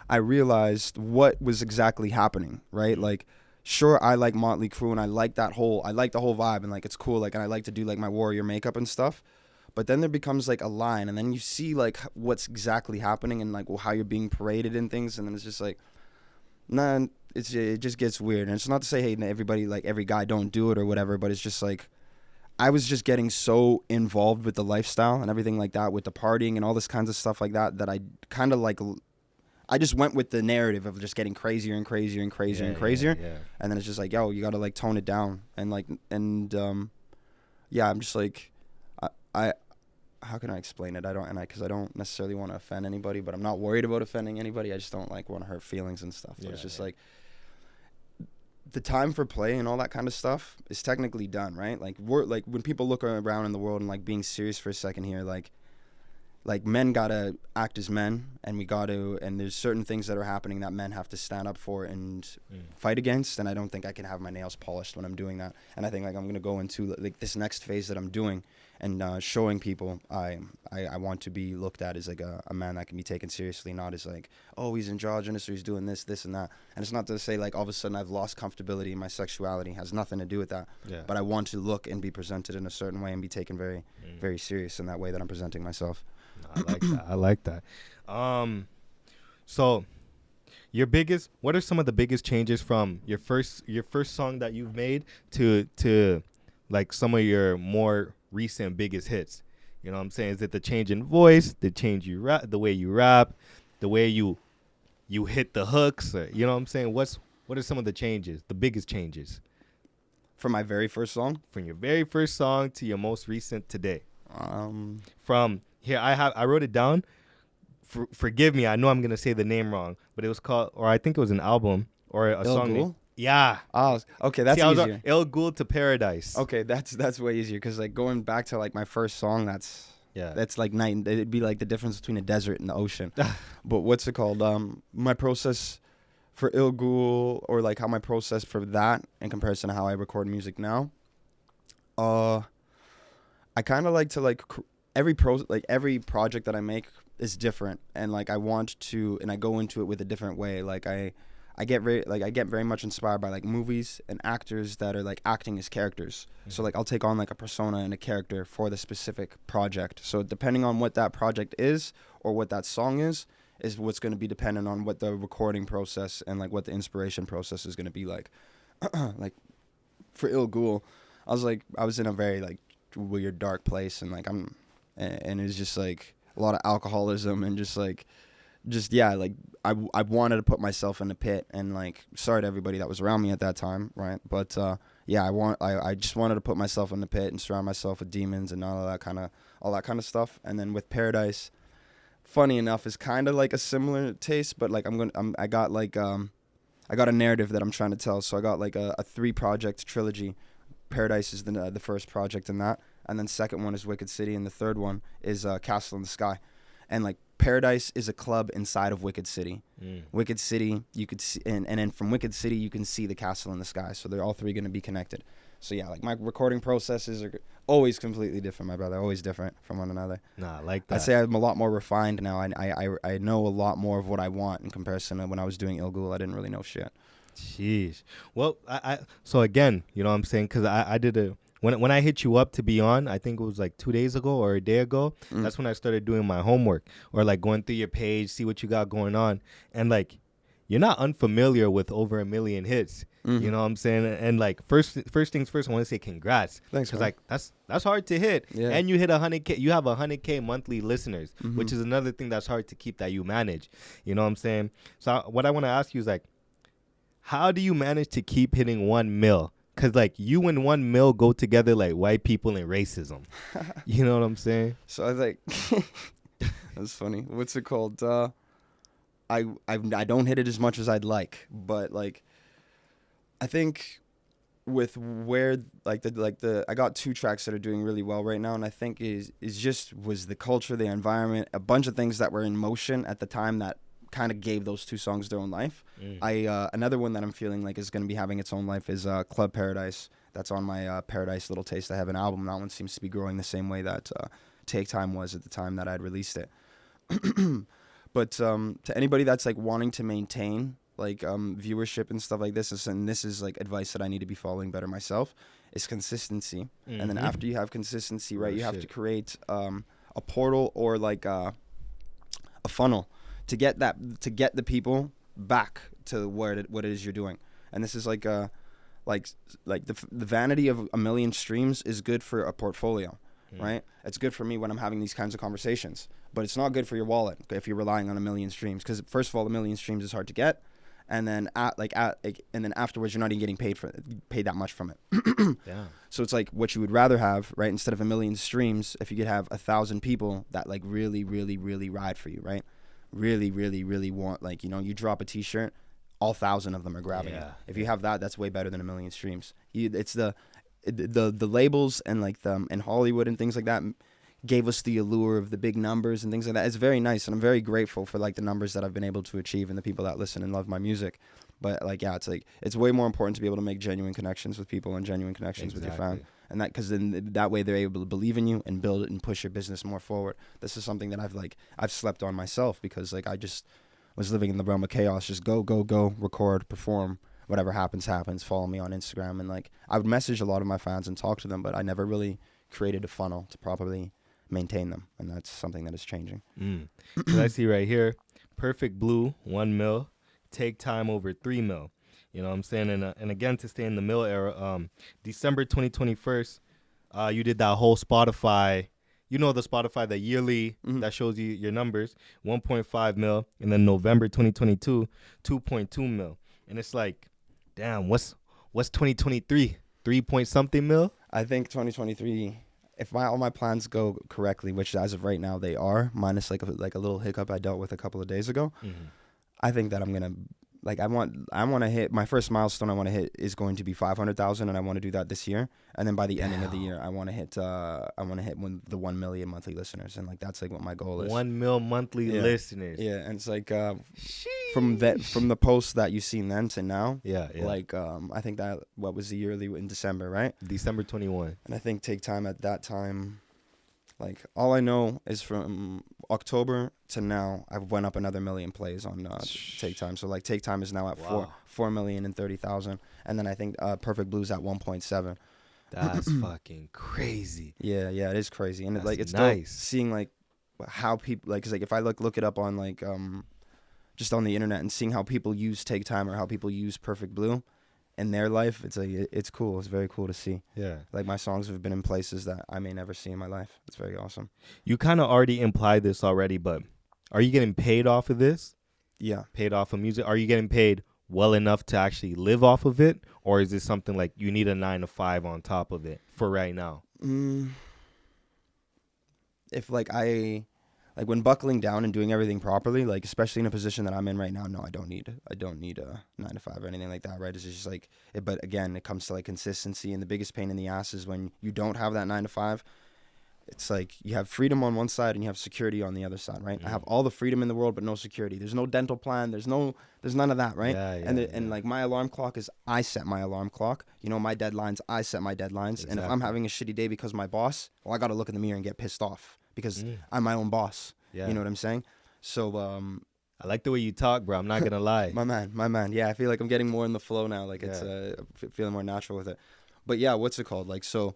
I realized what was exactly happening, right? Like, sure, I like Motley Crue, and I like the whole vibe, and like it's cool, like, and I like to do like my warrior makeup and stuff. But then there becomes like a line, and then you see like what's exactly happening, and like how you're being paraded and things, and then it's just like, nah, it just gets weird. And it's not to say, hey, everybody, like every guy don't do it or whatever, but it's just like I was just getting so involved with the lifestyle and everything like that, with the partying and all this kinds of stuff like that, that I kind of like I just went with the narrative of just getting crazier and crazier and crazier and crazier. And then it's just like, yo, you got to like tone it down. And like, yeah, I'm just like, I how can I explain it? Because I don't necessarily want to offend anybody, but I'm not worried about offending anybody. I just don't like want to hurt feelings and stuff. But it's just like, the time for play and all that kind of stuff is technically done, right? Like we're like, when people look around in the world and like being serious for a second here, like men gotta act as men, and and there's certain things that are happening that men have to stand up for and fight against. And I don't think I can have my nails polished when I'm doing that. And I think like I'm gonna go into like this next phase that I'm doing, and showing people I want to be looked at as like a man that can be taken seriously, not as like, oh, he's androgynous or he's doing this and that. And it's not to say like all of a sudden I've lost comfortability in my sexuality. It has nothing to do with that. But I want to look and be presented in a certain way and be taken very, very serious in that way that I'm presenting myself. I like that. So what are some of the biggest changes from your first song that you've made to like some of your more recent biggest hits? You know what I'm saying? Is it the change in voice, the change you rap, the way you rap, the way you hit the hooks, or, you know what I'm saying? What are some of the changes, the biggest changes? From my very first song? From your very first song to your most recent today. From here, I wrote it down. Forgive me, I know I'm gonna say the name wrong, but it was called, or I think it was an album or a song name. Yeah. Oh, okay, that's easier. El Ghoul to Paradise. Okay, that's way easier, because like going back to like my first song, that's like night. It'd be like the difference between a desert and the ocean. But what's it called? My process for Il Ghoul, or like how my process for that in comparison to how I record music now. I kind of like to like every project that I make is different, and like I want to, and I go into it with a different way. Like I get very much inspired by like movies and actors that are like acting as characters. So like I'll take on like a persona and a character for the specific project. So depending on what that project is or what that song is what's going to be dependent on what the recording process and like what the inspiration process is going to be like. Like for Il Ghoul, I was in a very like weird dark place, and like and it was just like a lot of alcoholism and just like just yeah, like I wanted to put myself in the pit, and like sorry to everybody that was around me at that time, right? But yeah, I just wanted to put myself in the pit and surround myself with demons and all that kind of stuff. And then with Paradise, funny enough, is kind of like a similar taste, but like I got I got a narrative that I'm trying to tell. So I got like a 3-project trilogy. Paradise is the first project in that, and then second one is Wicked City, and the third one is Castle in the Sky. And like Paradise is a club inside of Wicked City. Wicked City, you could see, and then from Wicked City you can see the Castle in the Sky. So they're all three going to be connected. So yeah, like my recording processes are always completely different, my brother. Always different from one another. Nah, I like that. I'd say I'm a lot more refined now. I know a lot more of what I want in comparison to when I was doing Ill Ghul. I didn't really know shit. Sheesh. Well, I so again, you know what I'm saying? Because I did a, when I hit you up to be on, I think it was like 2 days ago or a day ago. That's when I started doing my homework, or like going through your page, see what you got going on. And like, you're not unfamiliar with over 1 million hits. You know what I'm saying? And like, first things first, I want to say congrats. Thanks, because man. like that's hard to hit. Yeah. And you hit 100K. You have 100K monthly listeners, which is another thing that's hard to keep, that you manage. You know what I'm saying? So what I want to ask you is like, how do you manage to keep hitting 1 mil? Because like, you and 1 mil go together like white people and racism. You know what I'm saying? So I was like, that's funny. What's it called? I don't hit it as much as I'd like, but like, I think with where like the I got 2 tracks that are doing really well right now, and I think is just was the culture, the environment, a bunch of things that were in motion at the time that kind of gave those 2 songs their own life. Another one that I'm feeling like is going to be having its own life is Club Paradise. That's on my Paradise Little Taste I Have an album. That one seems to be growing the same way that Take Time was at the time that I'd released it. But to anybody that's like wanting to maintain like viewership and stuff like this, and this is like advice that I need to be following better myself, is consistency. And then after you have consistency, right, you have to create a portal or like a funnel to get the people back to what it is you're doing. And this is like the vanity of 1 million streams is good for a portfolio, right? It's good for me when I'm having these kinds of conversations, but it's not good for your wallet if you're relying on 1 million streams, because first of all, 1 million streams is hard to get, and then and then afterwards you're not even getting paid that much from it. Yeah. So it's like what you would rather have, right? Instead of 1 million streams, if you could have 1,000 people that like really, really, really ride for you, right? Really, really, really want, like, you know, you drop a T-shirt, all 1,000 of them are grabbing it. If you have that, that's way better than 1 million streams. It's the labels and like in Hollywood and things like that gave us the allure of the big numbers and things like that. It's very nice, and I'm very grateful for like the numbers that I've been able to achieve and the people that listen and love my music. But like, yeah, it's like, it's way more important to be able to make genuine connections with people and genuine connections with your fan. And that, because then that way they're able to believe in you and build it and push your business more forward. This is something that I've slept on myself, because like I just was living in the realm of chaos. Just go, record, perform, whatever happens, follow me on Instagram. And like, I would message a lot of my fans and talk to them, but I never really created a funnel to properly maintain them. And that's something that is changing. Because I see right here, Perfect Blue, 1 mil, Take Time over 3 mil. You know what I'm saying? And again, to stay in the mill era, December 2021, you did that whole Spotify, you know, the Spotify, the yearly that shows you your numbers, 1.5 mil. And then November 2022, 2.2 mil. And it's like, damn, what's 2023? 3 point something mil? I think 2023, if all my plans go correctly, which as of right now they are, minus like a little hiccup I dealt with a couple of days ago, I think that I'm gonna, like, I want to hit my first milestone. I want to hit is going to be 500,000, and I want to do that this year. And then by the ending of the year, I want to hit the 1 million monthly listeners, and like that's like what my goal is. 1 mil monthly listeners. Yeah, and it's like from the post that you've seen then to now. Yeah. Like I think that what was the yearly in December, right? December 21. And I think Take Time at that time, like, all I know is from October to now, I've went up another 1 million plays on Take Time. So like Take Time is now at 4,030,000, and then I think Perfect Blue's at 1.7. That's fucking crazy. Yeah, it is crazy, and That's like it's nice. dope seeing like how people, like, cause like if I look it up on like just on the internet and seeing how people use Take Time or how people use Perfect Blue in their life, it's like it's cool. It's very cool to see. Yeah. Like, my songs have been in places that I may never see in my life. It's very awesome. You kind of already implied this already, but Are you getting paid off of this? Yeah. Paid off of music? Are you getting paid well enough to actually live off of it? Or is it something like you need a 9 to 5 on top of it for right now? If like when buckling down and doing everything properly, like especially in a position that I'm in right now, no, I don't need a 9 to 5 or anything like that, right? It's just like but again, it comes to like consistency, and the biggest pain in the ass is when you don't have that 9 to 5. It's like you have freedom on one side and you have security on the other side, right? I have all the freedom in the world but no security. There's no dental plan, there's none of that, right? And like my alarm clock is I set my alarm clock. You know, my deadlines, I set my deadlines. Exactly. And if I'm having a shitty day because my boss, well, I got to look in the mirror and get pissed off because I'm my own boss. Yeah. You know what I'm saying? So I like the way you talk, bro. I'm not gonna lie. My man. Yeah, I feel like I'm getting more in the flow now. Like it's feeling more natural with it. But yeah, what's it called? Like, so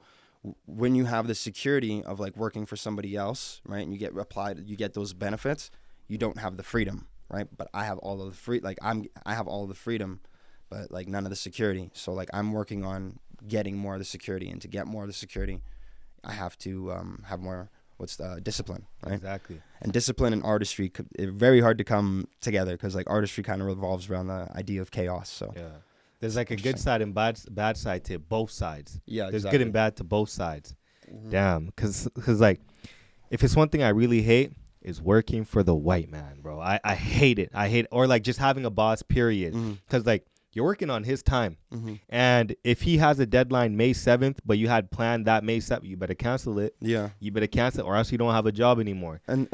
when you have the security of like working for somebody else, right, and you get those benefits, you don't have the freedom, right? But I have all of the I have all of the freedom, but like none of the security. So like I'm working on getting more of the security, and to get more of the security, I have to have more discipline, right? Exactly. And discipline and artistry are very hard to come together because like artistry kind of revolves around the idea of chaos. So yeah. There's like a good side and bad side to both sides. Yeah, There's good and bad to both sides. Damn, because like, if it's one thing I really hate is working for the white man, bro. I hate it. Or like just having a boss, period. Because like you're working on his time, and if he has a deadline May 7th, but you had planned that May 7th, you better cancel it. Yeah, you better cancel it, or else you don't have a job anymore. And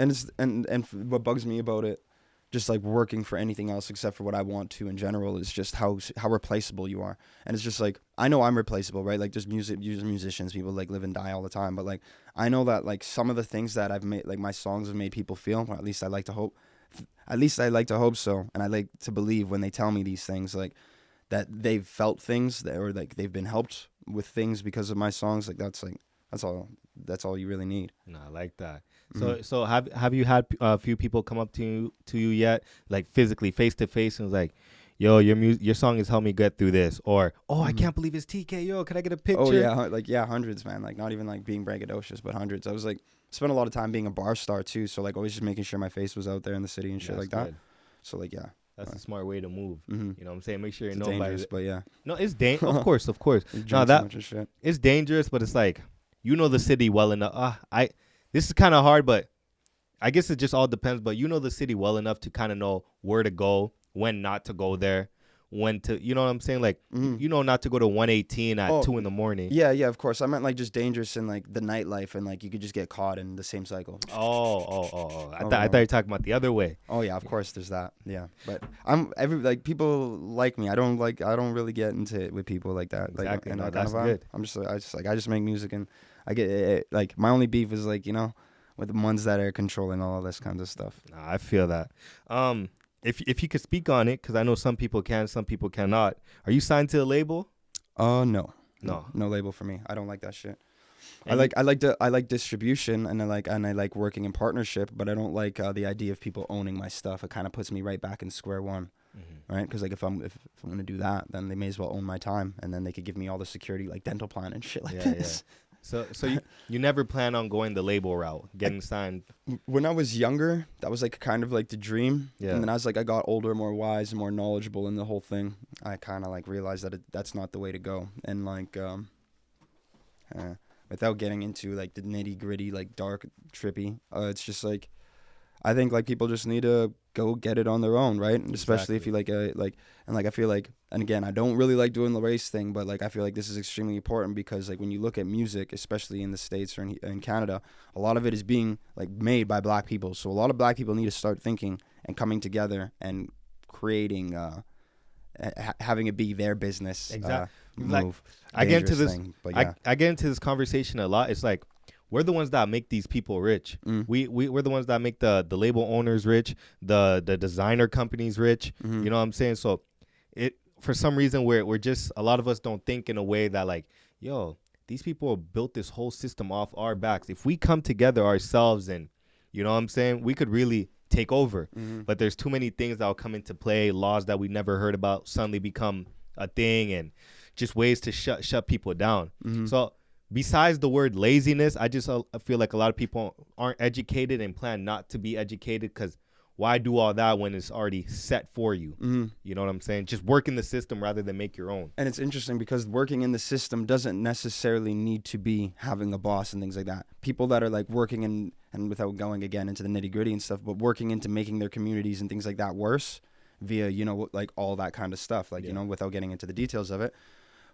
what bugs me about it, just like working for anything else except for what I want to in general, is just how replaceable you are. And it's just like, I know I'm replaceable, right? Like there's musicians, people like live and die all the time. But like, I know that like some of the things that I've made, like my songs have made people feel, or at least I like to hope so. And I like to believe when they tell me these things, like that they've felt things or like they've been helped with things because of my songs. Like that's all you really need. No, I like that. So have you had a few people come up to you yet, like physically, face to face, and was like, "Yo, your song has helped me get through this," or I can't believe it's TK. Yo, can I get a picture? Oh yeah, hundreds, man. Like not even like being braggadocious, but hundreds. I was like spent a lot of time being a bar star too, so like always just making sure my face was out there in the city and shit like that. So like that's a smart way to move. You know what I'm saying? Make sure you know. Dangerous, but yeah. No, it's dangerous. Of course. No, it's dangerous, but it's like you know the city well enough. This is kind of hard, but I guess it just all depends. But you know the city well enough to kind of know where to go, when not to go there, when to, you know what I'm saying? Like, you know, not to go to 118 at 2 a.m. Yeah, of course. I meant like just dangerous in like the nightlife, and like you could just get caught in the same cycle. I thought you were talking about the other way. Oh yeah, of course there's that. Yeah, but people like me. I don't really get into it with people like that. Exactly. Like, no, that's good. I just make music, and I get it, like my only beef is like, you know, with the ones that are controlling all of this kinds of stuff. Nah, I feel that. If you could speak on it, because I know some people can, some people cannot. Are you signed to a label? No label for me. I don't like that shit. I like distribution, and I like working in partnership, but I don't like the idea of people owning my stuff. It kind of puts me right back in square one, right? Because like if I'm gonna do that, then they may as well own my time, and then they could give me all the security, like dental plan and shit like this. Yeah. So you never plan on going the label route, getting signed? When I was younger, that was like kind of like the dream. Yeah. And then as like I got older, more wise, and more knowledgeable in the whole thing, I kind of like realized that that's not the way to go. And like without getting into like the nitty gritty, like dark, trippy, it's just like I think like people just need to go get it on their own, right? And especially if you like I feel like, and again, I don't really like doing the race thing, but like I feel like this is extremely important because like when you look at music, especially in the States or in Canada, a lot of it is being like made by black people. So a lot of black people need to start thinking and coming together and creating having it be their business. Exactly. Move. I get into this thing, but yeah. I get into this conversation a lot. It's like we're the ones that make these people rich. We're the ones that make the label owners rich, the designer companies rich. You know what I'm saying? So for some reason we're just, a lot of us don't think in a way that like, yo, these people built this whole system off our backs. If we come together ourselves and, you know what I'm saying, we could really take over. But there's too many things that will come into play, laws that we never heard about suddenly become a thing, and just ways to shut people down. So besides the word laziness, I feel like a lot of people aren't educated and plan not to be educated because why do all that when it's already set for you? Mm-hmm. You know what I'm saying? Just work in the system rather than make your own. And it's interesting because working in the system doesn't necessarily need to be having a boss and things like that. People that are like working in, and without going again into the nitty gritty and stuff, but working into making their communities and things like that worse via, you know, like all that kind of stuff, like, you know, without getting into the details of it.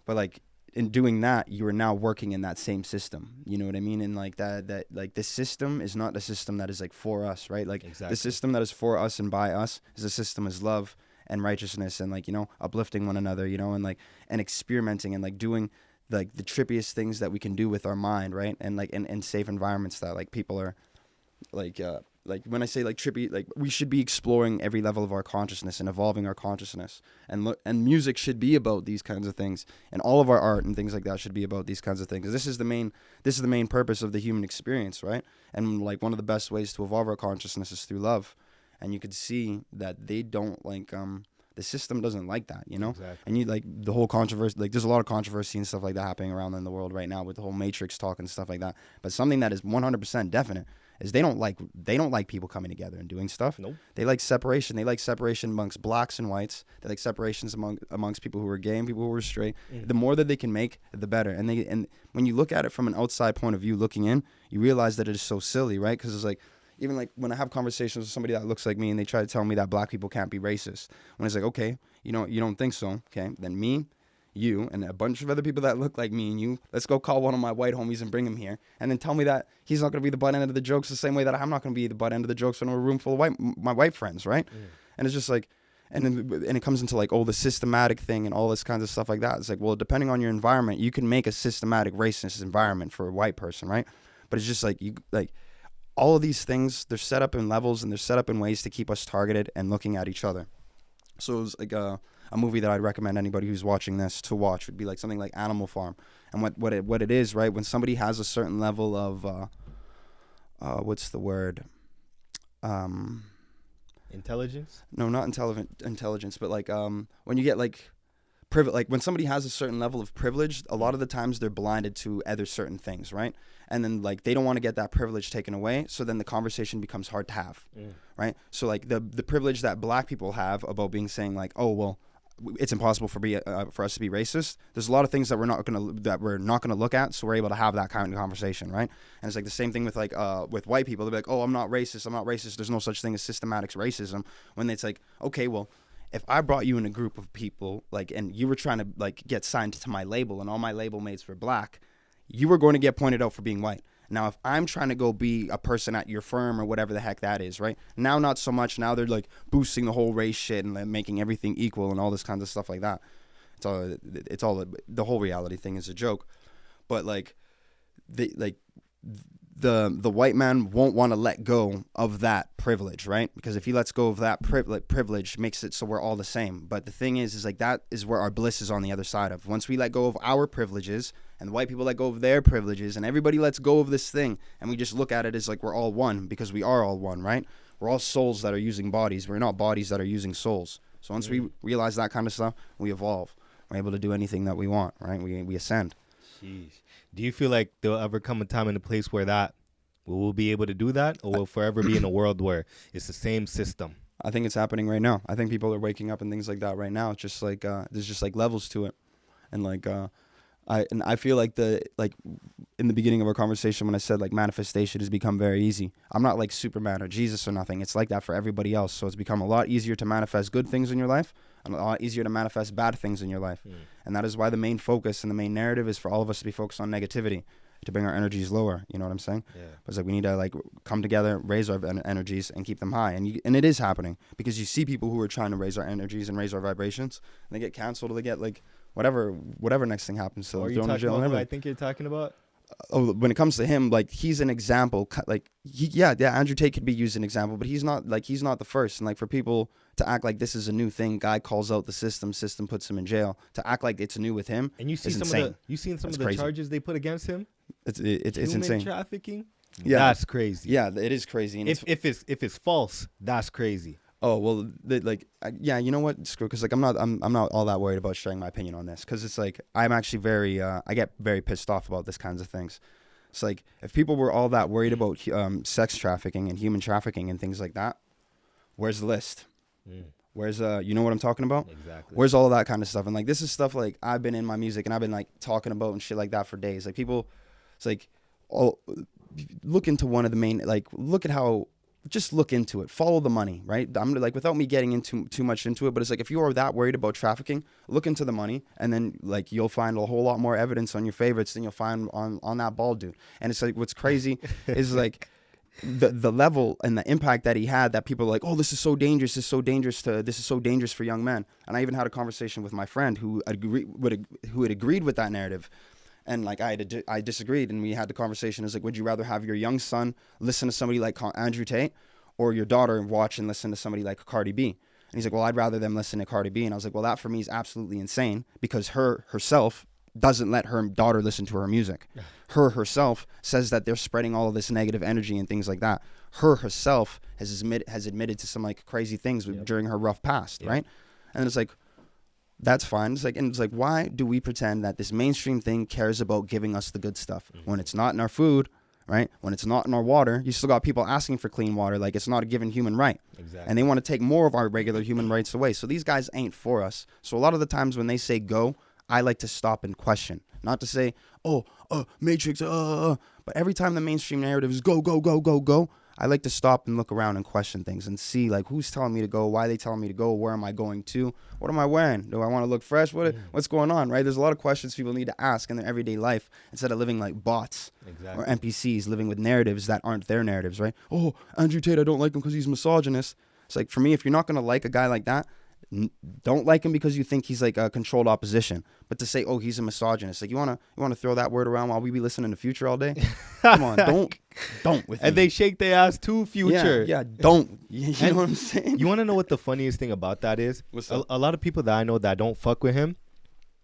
But like in doing that, you are now working in that same system. You know what I mean? And like that like the system is not the system that is like for us, right? Like the system that is for us and by us is a system is love and righteousness and like, you know, uplifting one another, you know, and like, and experimenting and like doing like the trippiest things that we can do with our mind, right? And like in safe environments that like people are like when I say like trippy, like we should be exploring every level of our consciousness and evolving our consciousness, and music should be about these kinds of things, and all of our art and things like that should be about these kinds of things. This is the main purpose of the human experience, right? And like one of the best ways to evolve our consciousness is through love, and you could see that they don't like the system doesn't like that, you know. Exactly. And you like the whole controversy, like there's a lot of controversy and stuff like that happening around in the world right now with the whole Matrix talk and stuff like that. But something that is 100% definite is they don't like people coming together and doing stuff. Nope. They like separation. They like separation amongst blacks and whites. They like separations amongst people who are gay and people who are straight. Mm-hmm. The more that they can make, the better. And when you look at it from an outside point of view, looking in, you realize that it is so silly, right? Because it's like, even like when I have conversations with somebody that looks like me and they try to tell me that black people can't be racist, when it's like, okay, you don't think so, okay, then me, you, and a bunch of other people that look like me and you, let's go call one of my white homies and bring him here, and then tell me that he's not going to be the butt end of the jokes the same way that I'm not going to be the butt end of the jokes when I'm in a room full of my white friends, right? Mm. And it's just like, and it comes into like, oh, the systematic thing and all this kinds of stuff like that. It's like, well, depending on your environment, you can make a systematic racist environment for a white person, right? But it's just like, you like, all of these things, they're set up in levels and they're set up in ways to keep us targeted and looking at each other. So it was like a movie that I'd recommend anybody who's watching this to watch would be like something like Animal Farm. And what it is, right? When somebody has a certain level of what's the word? Intelligence? No, not intelligence, but like when you get like like when somebody has a certain level of privilege, a lot of the times they're blinded to other certain things, right? And then like they don't want to get that privilege taken away, so then the conversation becomes hard to have, right? So like the privilege that black people have about being saying like, oh well, it's impossible for us to be racist. There's a lot of things that we're not gonna look at, so we're able to have that kind of conversation, right? And it's like the same thing with like with white people. They're like, oh, I'm not racist. There's no such thing as systematic racism. When it's like, okay, well, if I brought you in a group of people, like, and you were trying to like get signed to my label, and all my label mates were black, you were going to get pointed out for being white. Now, if I'm trying to go be a person at your firm or whatever the heck that is, right? Now, not so much. Now they're like boosting the whole race shit and like, making everything equal and all this kinds of stuff like that. It's all the whole reality thing is a joke, but like the white man won't want to let go of that privilege, right? Because if he lets go of that privilege, makes it so we're all the same. But the thing is like that is where our bliss is on the other side of. Once we let go of our privileges and the white people let go of their privileges and everybody lets go of this thing and we just look at it as like we're all one, because we are all one, right? We're all souls that are using bodies. We're not bodies that are using souls. So once we realize that kind of stuff, we evolve. We're able to do anything that we want, right? We ascend. Jeez. Do you feel like there'll ever come a time in a place where that we'll be able to do that, or will forever be in a world where it's the same system? I think it's happening right now. I think people are waking up and things like that right now. It's just like there's just like levels to it, and like I feel like in the beginning of our conversation when I said like manifestation has become very easy. I'm not like Superman or Jesus or nothing. It's like that for everybody else. So it's become a lot easier to manifest good things in your life and a lot easier to manifest bad things in your life. And that is why the main focus and the main narrative is for all of us to be focused on negativity, to bring our energies lower. You know what I'm saying? Yeah. But it's like we need to like come together, raise our energies and keep them high. And it is happening, because you see people who are trying to raise our energies and raise our vibrations, and they get canceled, or they get like whatever next thing happens to them. Are you talking about who I think you're talking about? When it comes to him, like he's an example. Like Andrew Tate could be used as an example, but he's not the first. And like for people to act like this is a new thing, guy calls out the system puts him in jail. To act like it's new with him, and you see is some insane. of the charges they put against him. It's Human insane. Trafficking. Yeah, that's crazy. Yeah, it is crazy. And if it's false, that's crazy. Oh well, you know what? Screw, because like I'm not all that worried about sharing my opinion on this, because it's like I'm actually very I get very pissed off about this kinds of things. It's like if people were all that worried about sex trafficking and human trafficking and things like that, Where's the list? Mm. Where's you know what I'm talking about? Exactly. Where's all of that kind of stuff? And like this is stuff like I've been in my music and I've been like talking about and shit like that for days. Like people, it's like, oh, look into one of the main, like look at how, just look into it. Follow the money, right? I'm like, without me getting into too much into it, but it's like if you are that worried about trafficking, look into the money, and then like you'll find a whole lot more evidence on your favorites than you'll find on that bald dude. And it's like what's crazy is like the level and the impact that he had, that people are like, oh, this is so dangerous, this is so dangerous for young men. And I even had a conversation with my friend who had agreed with that narrative, and like I disagreed, and we had the conversation. It's like, would you rather have your young son listen to somebody like Andrew Tate, or your daughter watch and listen to somebody like Cardi B? And he's like, well, I'd rather them listen to Cardi B. And I was like, well, that for me is absolutely insane, because herself doesn't let her daughter listen to her music. Herself says that they're spreading all of this negative energy and things like that. Herself has admitted to some like crazy things during her rough past, right? And it's like, that's fine. It's like, why do we pretend that this mainstream thing cares about giving us the good stuff when it's not in our food, right? When it's not in our water? You still got people asking for clean water, like it's not a given human right. Exactly. And they want to take more of our regular human rights away. So these guys ain't for us. So a lot of the times when they say go, I like to stop and question. Not to say, Matrix, but every time the mainstream narrative is go, go, go, go, go, I like to stop and look around and question things and see like who's telling me to go, why are they telling me to go, where am I going to, what am I wearing, do I want to look fresh, what's going on, right? There's a lot of questions people need to ask in their everyday life instead of living like bots or NPCs, living with narratives that aren't their narratives, right? Oh, Andrew Tate, I don't like him because he's misogynist. It's like, for me, if you're not going to like a guy like that, don't like him because you think he's like a controlled opposition, but to say, oh, he's a misogynist, like you wanna throw that word around while we be listening to Future all day? Come on, don't with and me. they shake their ass to Future. Yeah, don't. You know what I'm saying? You want to know what the funniest thing about that is? What's up? A lot of people that I know that don't fuck with him,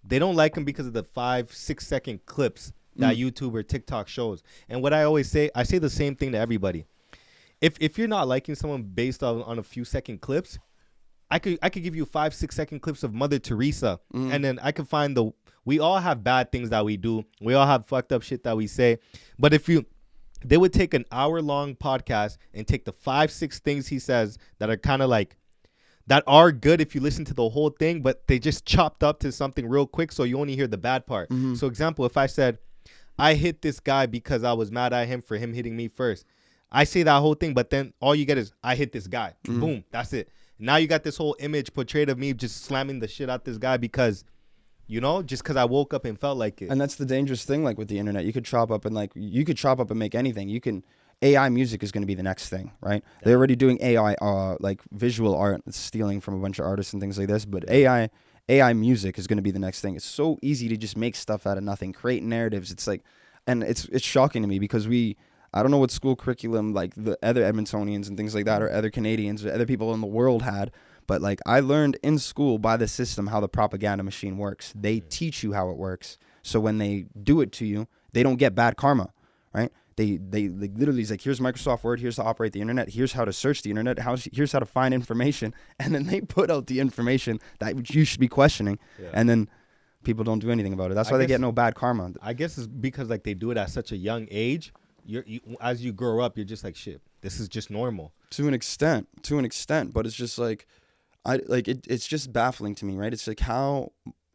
they don't like him because of the 5-6 second clips that YouTube or TikTok shows. And what I always say, I say the same thing to everybody. If you're not liking someone based on a few second clips, I could give you 5-6 second clips of Mother Teresa, and then I could find we all have bad things that we do. We all have fucked up shit that we say. But they would take an hour-long podcast and take the 5-6 things he says that are kind of like, that are good if you listen to the whole thing, but they just chopped up to something real quick, so you only hear the bad part. So example, if I said, I hit this guy because I was mad at him for him hitting me first, I say that whole thing, but then all you get is, I hit this guy. Boom, that's it. Now you got this whole image portrayed of me just slamming the shit out this guy because, just because I woke up and felt like it. And that's the dangerous thing, like with the internet. You could chop up and make anything. AI music is going to be the next thing, right? Yeah. They're already doing AI, like visual art, stealing from a bunch of artists and things like this. But AI music is going to be the next thing. It's so easy to just make stuff out of nothing, create narratives. It's like, and it's shocking to me because I don't know what school curriculum like the other Edmontonians and things like that, or other Canadians or other people in the world had, but like I learned in school by the system how the propaganda machine works. They teach you how it works, so when they do it to you, they don't get bad karma, right? They literally is like, here's Microsoft Word, here's how to operate the internet, here's how to search the internet, here's how to find information, and then they put out the information that you should be questioning, and then people don't do anything about it. That's why they get no bad karma. I guess it's because like they do it at such a young age. As you grow up, you're just like, shit, this is just normal to an extent, but it's just like, it's just baffling to me, right? It's like, how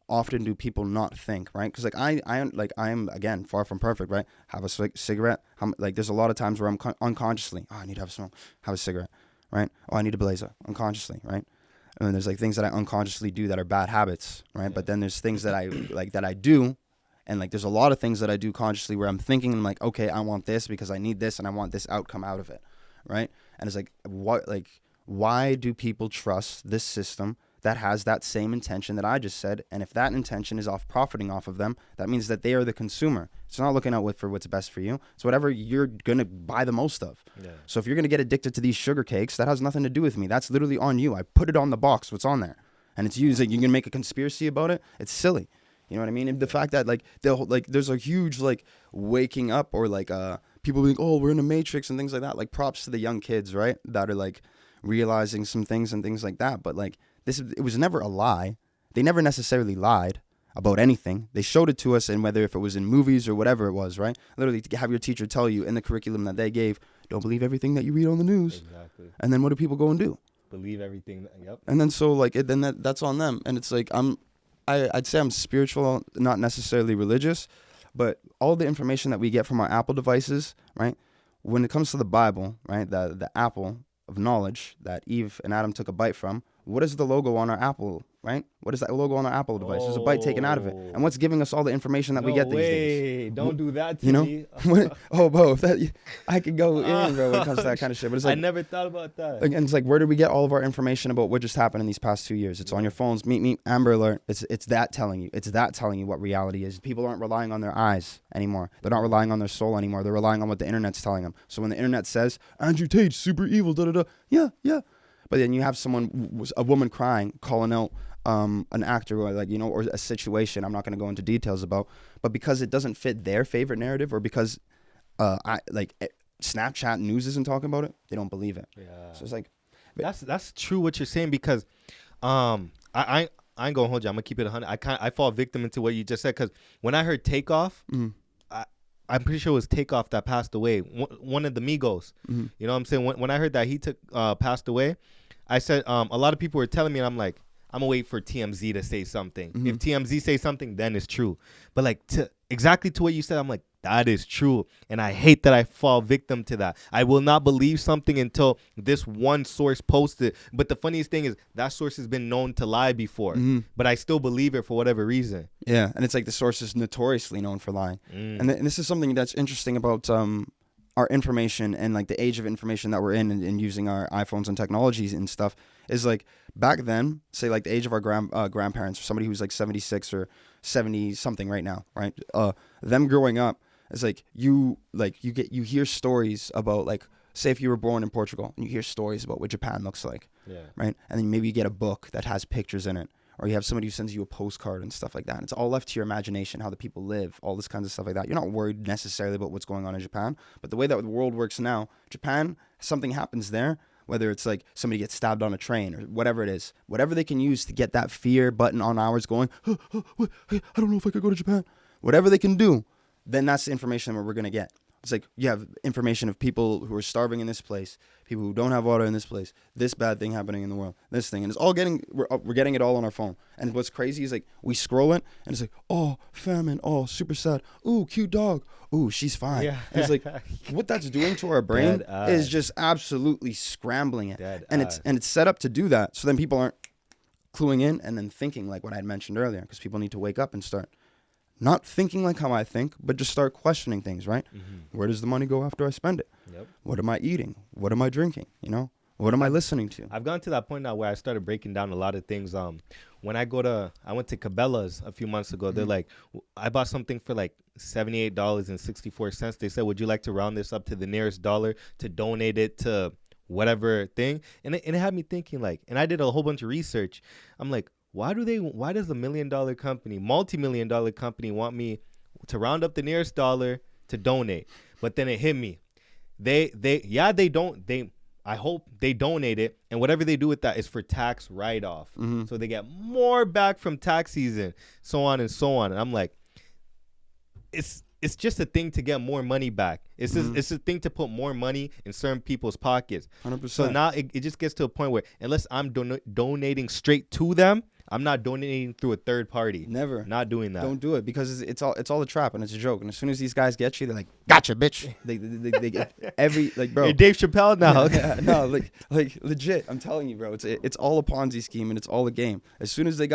often do people not think, right? Because like I am again far from perfect, right? Have a cigarette. There's a lot of times where I'm unconsciously, I need to have a smoke, have a cigarette, right? Oh, I need a blazer, unconsciously, right? And then there's like things that I unconsciously do that are bad habits, right? But then there's things that I that I do. And like, there's a lot of things that I do consciously where I'm thinking, I'm like, okay, I want this because I need this and I want this outcome out of it, right? And it's like, why do people trust this system that has that same intention that I just said? And if that intention is profiting off of them, that means that they are the consumer. It's not looking out for what's best for you. It's whatever you're going to buy the most of. Yeah. So if you're going to get addicted to these sugar cakes, that has nothing to do with me. That's literally on you. I put it on the box, what's on there. And it's used, like, you're going to make a conspiracy about it. It's silly. You know what I mean? And the fact that there's a huge waking up, or people being, oh, we're in a matrix and things like that. Like, props to the young kids, right? That are realizing some things and things like that. But it was never a lie. They never necessarily lied about anything. They showed it to us, and whether if it was in movies or whatever it was, right? Literally, to have your teacher tell you in the curriculum that they gave, don't believe everything that you read on the news. Exactly. And then what do people go and do? Believe everything. Yep. And then so like then that's on them. And it's like I'd say I'm spiritual, not necessarily religious, but all the information that we get from our Apple devices, right? When it comes to the Bible, right? The apple of knowledge that Eve and Adam took a bite from. What is the logo on our Apple, right? What is that logo on our Apple device? There's a bite taken out of it. And what's giving us all the information that we get these days? Don't do that to You know? me. Oh, bro, if that, I could go in, bro, when it comes to that kind of shit. But it's like, I never thought about that. Again, it's like, where did we get all of our information about what just happened in these past 2 years? It's on your phones. Meet Amber Alert. It's that telling you. It's that telling you what reality is. People aren't relying on their eyes anymore. They're not relying on their soul anymore. They're relying on what the internet's telling them. So when the internet says Andrew Tate's super evil, da da da, yeah. But then you have a woman crying, calling out an actor, or like, you know, or a situation I'm not going to go into details about, but because it doesn't fit their favorite narrative, or because Snapchat News isn't talking about it, they don't believe it. Yeah. So it's like, that's true what you're saying, because I ain't gonna hold you. I'm gonna keep it 100. I fall victim into what you just said, because when I heard Takeoff, I'm pretty sure it was Takeoff that passed away. One of the Migos. mm-hmm. You know what I'm saying? When I heard that he passed away, I said a lot of people were telling me, and I'm like, I'm gonna wait for TMZ to say something. Mm-hmm. If TMZ say something, then it's true. But like exactly to what you said, I'm like, that is true. And I hate that I fall victim to that. I will not believe something until this one source posted. But the funniest thing is that source has been known to lie before, but I still believe it for whatever reason. Yeah, and it's like the source is notoriously known for lying. And this is something that's interesting about our information and like the age of information that we're in, and using our iPhones and technologies and stuff, is like back then, say like the age of our grandparents, or somebody who's like 76 or 70 something right now, right? Them growing up, it's like you hear stories about, like, say if you were born in Portugal and you hear stories about what Japan looks like, right? And then maybe you get a book that has pictures in it, or you have somebody who sends you a postcard and stuff like that. And it's all left to your imagination, how the people live, all this kinds of stuff like that. You're not worried necessarily about what's going on in Japan, but the way that the world works now, Japan, something happens there, whether it's like somebody gets stabbed on a train or whatever it is, whatever they can use to get that fear button on ours going, hey, I don't know if I could go to Japan, whatever they can do, then that's the information that we're going to get. It's like you have information of people who are starving in this place, people who don't have water in this place, this bad thing happening in the world, this thing. And it's all we're getting it all on our phone. And what's crazy is like we scroll it and it's like, oh, famine, oh, super sad, ooh, cute dog, ooh, she's fine. Yeah. And it's like what that's doing to our brain is just absolutely scrambling it. And it's set up to do that. So then people aren't cluing in and then thinking like what I had mentioned earlier, because people need to wake up and start not thinking like how I think, but just start questioning things, right? Where does the money go after I spend it? Yep. What am I eating? What am I drinking? You know, what am I listening to? I've gone to that point now where I started breaking down a lot of things. When I went to Cabela's a few months ago. They're like, I bought something for like $78.64. They said, would you like to round this up to the nearest dollar to donate it to whatever thing? And it had me thinking, like, and I did a whole bunch of research. I'm like, why does a $1 million company, multi-million-dollar company, want me to round up the nearest dollar to donate? But then it hit me. I hope they donate it, and whatever they do with that is for tax write-off. So they get more back from tax season, so on and so on. And I'm like, it's just a thing to get more money back. It's a thing to put more money in certain people's pockets. 100%. So now it just gets to a point where unless I'm donating straight to them, I'm not donating through a third party. Never. Not doing that. Don't do it, because it's all a trap and it's a joke. And as soon as these guys get you, they're like, gotcha, bitch. They get every, like, bro. You're Dave Chappelle now. No, like legit. I'm telling you, bro. It's all a Ponzi scheme and it's all a game. As soon as it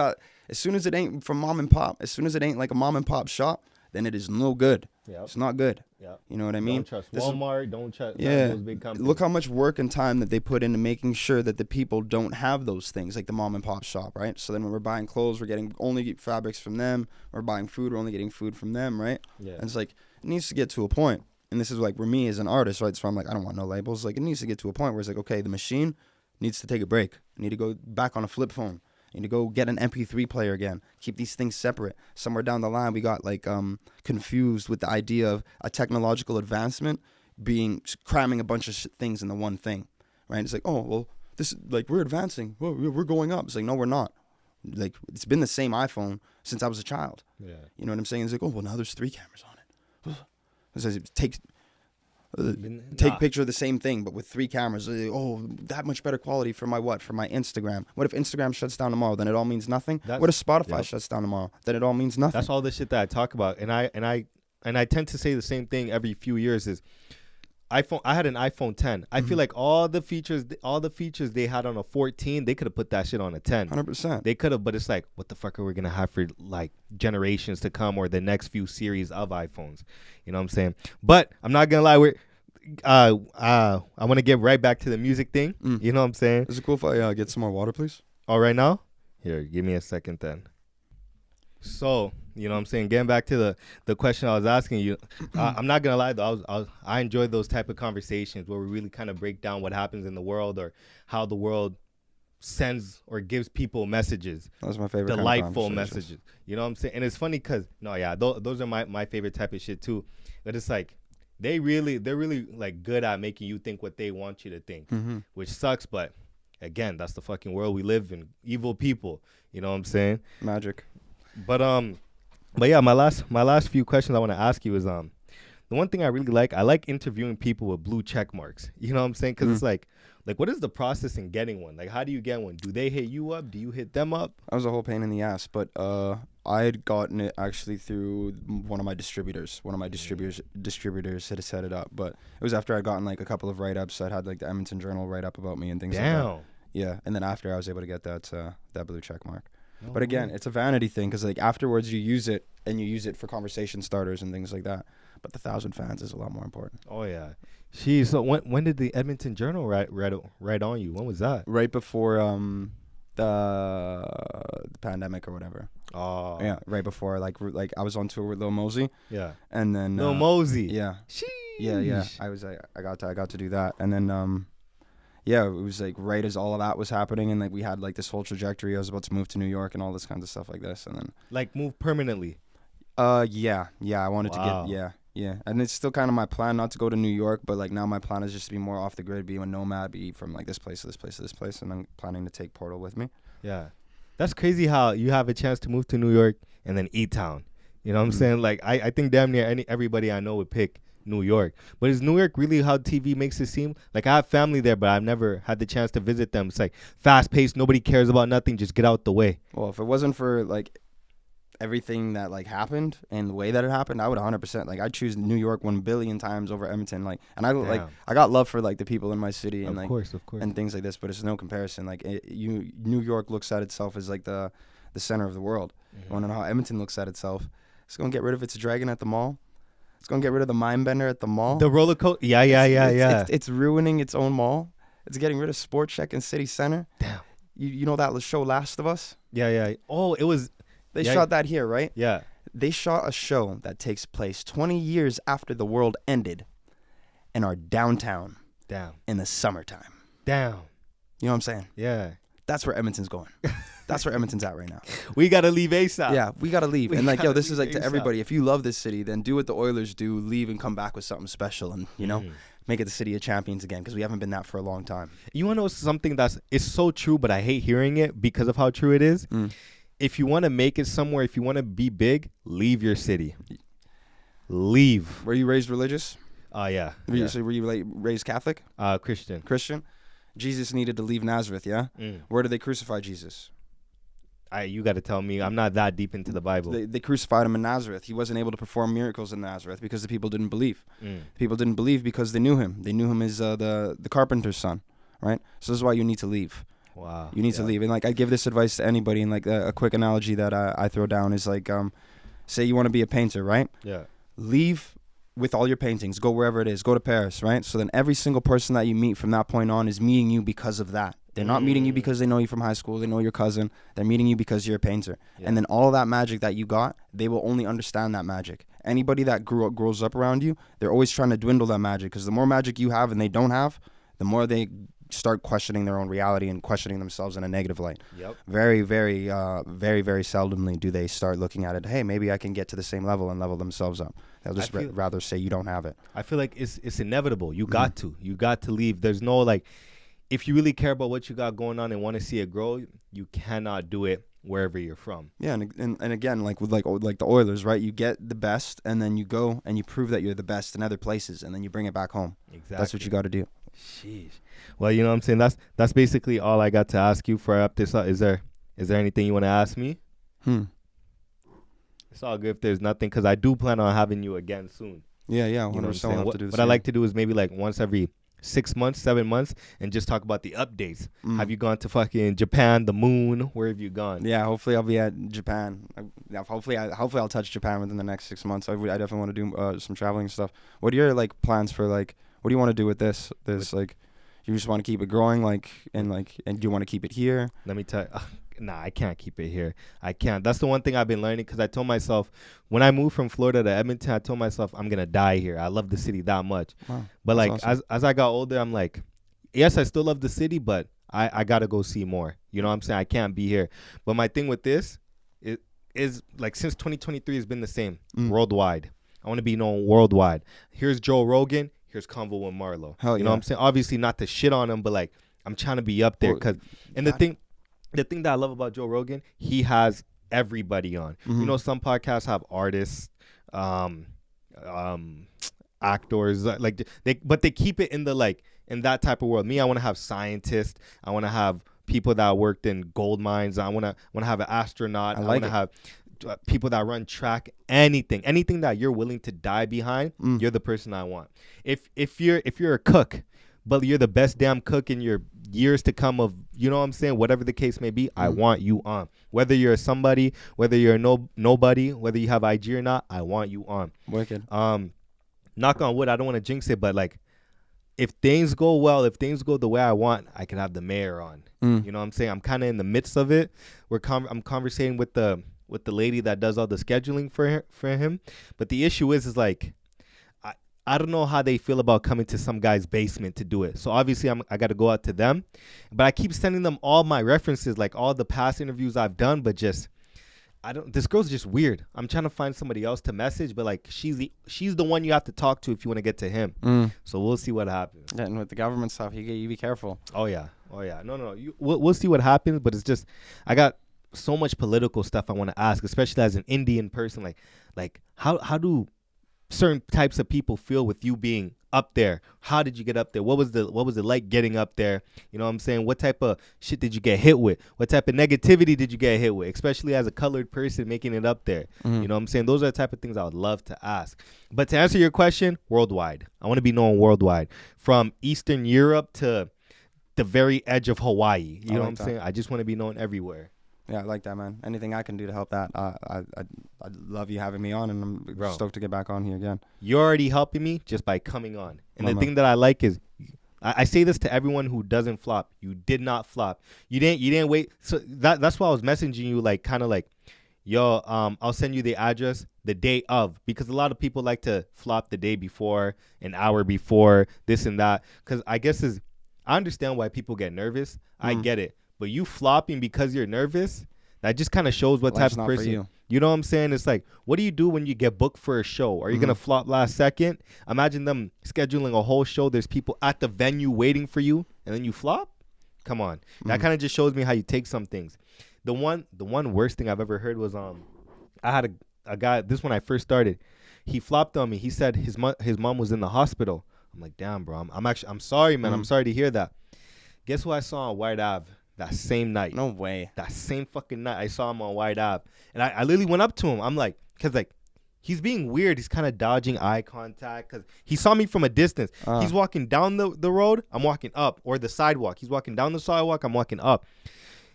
ain't from mom and pop, as soon as it ain't like a mom and pop shop, then it is no good. Yep. It's not good. Yep. You know what I mean? Don't trust Walmart. Don't trust those big companies. Look how much work and time that they put into making sure that the people don't have those things, like the mom and pop shop, right? So then when we're buying clothes, we're getting only fabrics from them. We're buying food, we're only getting food from them, right? Yeah. And it's like, it needs to get to a point. And this is like, for me as an artist, right? So I'm like, I don't want no labels. Like, it needs to get to a point where it's like, okay, the machine needs to take a break. I need to go back on a flip phone. You need to go get an MP3 player again. Keep these things separate. Somewhere down the line, we got like confused with the idea of a technological advancement being cramming a bunch of things into one thing, right? It's like, oh, well, this like we're advancing. Well, we're going up. It's like, no, we're not. Like, it's been the same iPhone since I was a child. Yeah. You know what I'm saying? It's like, oh, well, now there's 3 cameras on it. It says it takes Take a picture of the same thing, but with 3 cameras. Oh, that much better quality for my what? For my Instagram. What if Instagram shuts down tomorrow? Then it all means nothing. What if Spotify shuts down tomorrow? Then it all means nothing. That's all the shit that I talk about, and I tend to say the same thing every few years. Is iPhone? I had an iPhone 10. I feel like all the features they had on a 14, they could have put that shit on a 10. 100%. They could have, but it's like, what the fuck are we gonna have for like generations to come, or the next few series of iPhones? You know what I'm saying? But I'm not gonna lie, I want to get right back to the music thing. You know what I'm saying? Is it cool if I get some more water, please? All right now? Here, give me a second then. So, you know what I'm saying? Getting back to the question I was asking you, I'm not going to lie, though. I enjoy those type of conversations where we really kind of break down what happens in the world, or how the world sends or gives people messages. That's my favorite. Delightful messages. You know what I'm saying? And it's funny because, those are my favorite type of shit, too. But it's like, they're really like good at making you think what they want you to think, which sucks. But again, that's the fucking world we live in. Evil people. You know what I'm saying? Magic. But yeah, my last few questions I want to ask you is the one thing I really like. I like interviewing people with blue check marks. You know what I'm saying? Because it's like what is the process in getting one? Like, how do you get one? Do they hit you up? Do you hit them up? That was a whole pain in the ass, but I had gotten it actually through one of my distributors. One of my distributors had set it up, but it was after I'd gotten like a couple of write-ups. I'd had like the Edmonton Journal write up about me and things like that. Yeah, and then after I was able to get that blue check mark. But again, it's a vanity thing, because like afterwards you use it, and you use it for conversation starters and things like that. But the 1,000 fans is a lot more important. Oh yeah. Jeez, so when did the Edmonton Journal write on you? When was that? Right before the pandemic or whatever. Oh. Yeah, right before like I was on tour with Lil Mosey. Yeah. And then Lil Mosey. Yeah. Sheesh. Yeah. I got to do that, and then yeah, it was like right as all of that was happening, and like we had like this whole trajectory. I was about to move to New York and all this kinds of stuff like this, and then like move permanently. Yeah, I wanted to get and it's still kind of my plan not to go to New York, but like now my plan is just to be more off the grid, be a nomad, be from like this place to this place to this place, and I'm planning to take Portal with me. Yeah, that's crazy how you have a chance to move to New York and then E-Town. You know what I'm saying? Like I think damn near everybody I know would pick New York. But is New York really how TV makes it seem? Like, I have family there, but I've never had the chance to visit them. It's like fast paced, nobody cares about nothing, just get out the way. Well, if it wasn't for like everything that like happened and the way that it happened, I would 100% like I'd choose New York 1 billion times over Edmonton. Like, and I got love for like the people in my city, and of course and things like this, but it's no comparison. Like New York looks at itself as like the center of the world. You want to know how Edmonton looks at itself? It's gonna get rid of its dragon at the mall. It's gonna get rid of the mind bender at the mall. The roller coaster. Yeah. It's ruining its own mall. It's getting rid of Sport Check and City Center. Damn. You know that show Last of Us? Yeah. Oh, it was. They shot that here, right? Yeah. They shot a show that takes place 20 years after the world ended, in our downtown. Damn. In the summertime. Damn. You know what I'm saying? Yeah. That's where Edmonton's going. That's where Edmonton's at right now. We gotta leave ASAP. Yeah, we gotta leave. And like, yo, this is like to ASAP. everybody. If you love this city, then do what the Oilers do. Leave and come back with something special, and make it the city of champions again, because we haven't been that for a long time. You wanna know something it's so true, but I hate hearing it because of how true it is. If you want to make it somewhere, if you want to be big, leave your city. Leave. Were you raised religious? Yeah. Were you like raised Catholic? Christian. Christian? Jesus needed to leave Nazareth, yeah? Where did they crucify Jesus? You got to tell me. I'm not that deep into the Bible. They crucified him in Nazareth. He wasn't able to perform miracles in Nazareth because the people didn't believe. People didn't believe because they knew him. They knew him as the carpenter's son, right? So this is why you need to leave. Wow. You need to leave. And like, I give this advice to anybody, and like a quick analogy that I throw down is like, say you want to be a painter, right? Yeah. Leave with all your paintings. Go wherever it is. Go to Paris, right? So then every single person that you meet from that point on is meeting you because of that. They're not meeting you because they know you from high school. They know your cousin. They're meeting you because you're a painter. Yeah. And then all that magic that you got, they will only understand that magic. Anybody that grows up around you, they're always trying to dwindle that magic, because the more magic you have and they don't have, the more they start questioning their own reality and questioning themselves in a negative light. Yep. Very, very, very, very seldomly do they start looking at it, hey, maybe I can get to the same level and level themselves up. They'll just rather say you don't have it. I feel like it's inevitable. You got to. You got to leave. There's no, like, if you really care about what you got going on and want to see it grow, you cannot do it wherever you're from. Yeah, and again, like with like the Oilers, right? You get the best, and then you go and you prove that you're the best in other places, and then you bring it back home. Exactly. That's what you got to do. Sheesh. Well, you know what I'm saying? That's basically all I got to ask you for up this. Is there anything you want to ask me? It's all good if there's nothing, because I do plan on having you again soon. Yeah, 100%. You know what I'm saying? Have to do this what I like to do is maybe like once every 6 months, 7 months, and just talk about the updates. Have you gone to fucking Japan, the moon? Where have you gone? Yeah, hopefully I'll be at Japan. Hopefully I'll touch Japan within the next 6 months. I definitely want to do some traveling stuff. What are your like plans for like? What do you want to do with this? Like, you just want to keep it growing, and do you want to keep it here? Let me tell you. Nah, I can't keep it here. I can't. That's the one thing I've been learning, because I told myself when I moved from Florida to Edmonton, I told myself I'm going to die here. I love the city that much. Wow, but like awesome. as I got older, I'm like, yes, I still love the city, but I got to go see more. You know what I'm saying? I can't be here. But my thing with this is like, since 2023 has been the same worldwide. I want to be known worldwide. Here's Joe Rogan. Here's ConvoWMarlo. Hell you know yeah. what I'm saying? Obviously not to shit on him, but like, I'm trying to be up there. The thing that I love about Joe Rogan, he has everybody on. You know, some podcasts have artists, actors, like but they keep it in the like in that type of world. Me, I want to have scientists. I want to have people that worked in gold mines. I want to have an astronaut. I want to have people that run track. Anything that you're willing to die behind, you're the person I want. If you're a cook, but you're the best damn cook in your years to come of, you know what I'm saying, whatever the case may be, I want you on. Whether you're somebody, whether you're nobody, whether you have IG or not, I want you on. Wicked. Knock on wood, I don't want to jinx it, but like, if things go well, if things go the way I want, I can have the mayor on. You know what I'm saying? I'm kind of in the midst of it. I'm conversating with the lady that does all the scheduling for him. But the issue is like, I don't know how they feel about coming to some guy's basement to do it. So obviously I got to go out to them, but I keep sending them all my references, like all the past interviews I've done, but just, this girl's just weird. I'm trying to find somebody else to message, but like, she's the one you have to talk to if you want to get to him. So we'll see what happens. Yeah, and with the government stuff, you be careful. Oh yeah. No. We'll see what happens, but it's just, I got so much political stuff I want to ask, especially as an Indian person. Like how do certain types of people feel with you being up there? How did you get up there? What was it like getting up there? You know what I'm saying? What type of shit did you get hit with? What type of negativity did you get hit with? Especially as a colored person making it up there. You know what I'm saying? Those are the type of things I would love to ask. But to answer your question, worldwide. I want to be known worldwide. From Eastern Europe to the very edge of Hawaii. You know what I'm saying? I just want to be known everywhere. Yeah, I like that, man. Anything I can do to help that, I'd love you having me on, and I'm stoked to get back on here again. You're already helping me just by coming on. And the thing that I like is, I say this to everyone who doesn't flop. You did not flop. You didn't wait. So that's why I was messaging you, like, kind of like, yo, I'll send you the address the day of, because a lot of people like to flop the day before, an hour before, this and that. Because I understand why people get nervous. I get it. But you flopping because you're nervous, that just kind of shows what type of person. You know what I'm saying? It's like, what do you do when you get booked for a show? Are you going to flop last second? Imagine them scheduling a whole show. There's people at the venue waiting for you, and then you flop? Come on. That kind of just shows me how you take some things. The one worst thing I've ever heard was, I had a guy, this when I first started, he flopped on me. He said his mom was in the hospital. I'm like, damn, bro. I'm sorry, man. I'm sorry to hear that. Guess who I saw on White Ave? That same night. No way. That same fucking night, I saw him on White Ave. And I literally went up to him. I'm like, because like, he's being weird. He's kind of dodging eye contact because he saw me from a distance. He's walking down the road. I'm walking up. Or the sidewalk. He's walking down the sidewalk. I'm walking up.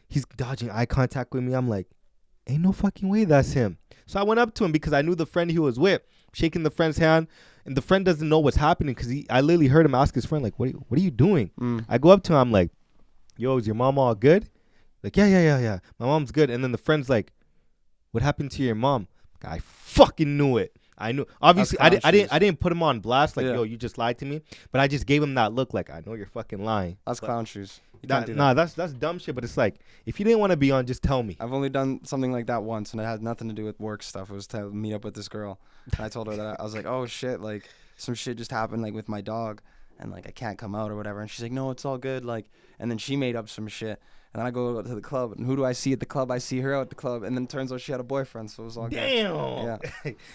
He's dodging eye contact with me. I'm like, ain't no fucking way that's him. So I went up to him because I knew the friend he was with, shaking the friend's hand. And the friend doesn't know what's happening because I literally heard him ask his friend, like, what are you doing? I go up to him. I'm like, yo, is your mom all good? Like, yeah. My mom's good. And then the friend's like, what happened to your mom? I fucking knew it. I knew. Obviously, I didn't put him on blast. Like, yo, you just lied to me. But I just gave him that look. Like, I know you're fucking lying. That's clown shoes. Nah, that's dumb shit. But it's like, if you didn't want to be on, just tell me. I've only done something like that once, and it had nothing to do with work stuff. It was to meet up with this girl. And I told her that I was like, oh shit, like some shit just happened, like with my dog. and like I can't come out or whatever. And she's like, no, it's all good. Like, and then she made up some shit. And then I go to the club, and who do I see at the club? I see her out at the club, and then it turns out she had a boyfriend, so it was all good. Damn. Yeah.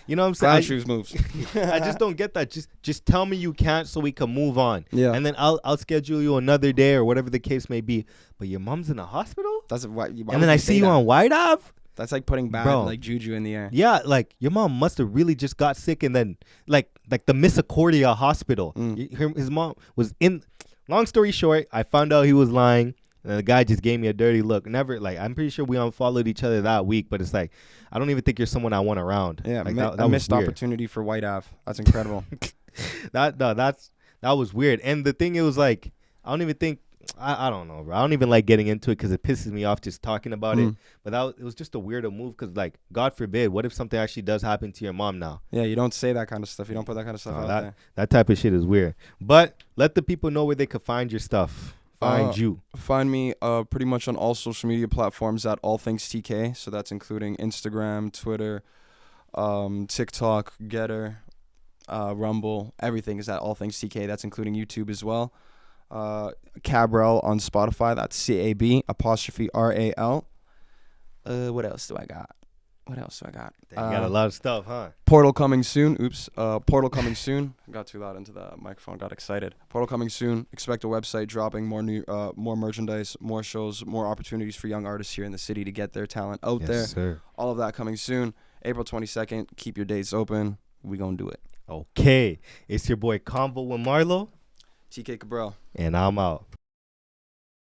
You know what I'm Ground saying? shoes moves. I just don't get that. Just tell me you can't so we can move on. Yeah. And then I'll schedule you another day or whatever the case may be. But your mom's in the hospital? That's why. And then I see you on White Ave? That's like putting bad Bro. like juju in the air. Yeah, like your mom must have really just got sick and then like the Misericordia Hospital. His mom was in. Long story short, I found out he was lying. And the guy just gave me a dirty look. Never, like, I'm pretty sure we unfollowed each other that week, but it's like, I don't even think you're someone I want around. Yeah, like, that was missed weird. opportunity for White Ave. That's incredible. That was weird. And the thing, it was like, I don't even think, I don't know, bro. I don't even like getting into it because it pisses me off just talking about it. But it was just a weirdo move because, like, God forbid, what if something actually does happen to your mom now? Yeah, you don't say that kind of stuff. You don't put that kind of stuff out there. That type of shit is weird. But let the people know where they could find your stuff. Find you. Find me pretty much on all social media platforms at ALLTHINGSTK. So that's including Instagram, Twitter, TikTok, Getter, Rumble. Everything is at ALLTHINGSTK. That's including YouTube as well. Cabral on Spotify. That's CAB''RAL. What else do I got? You got a lot of stuff, huh? Portal coming soon. Portal coming soon. Got too loud into the microphone. Got excited. Portal coming soon. Expect a website dropping, more merchandise, more shows, more opportunities for young artists here in the city to get their talent out there. Sir. All of that coming soon. April 22nd. Keep your dates open. We gonna do it. Okay. It's your boy ConvoWMarlo. TK Cabral. And I'm out.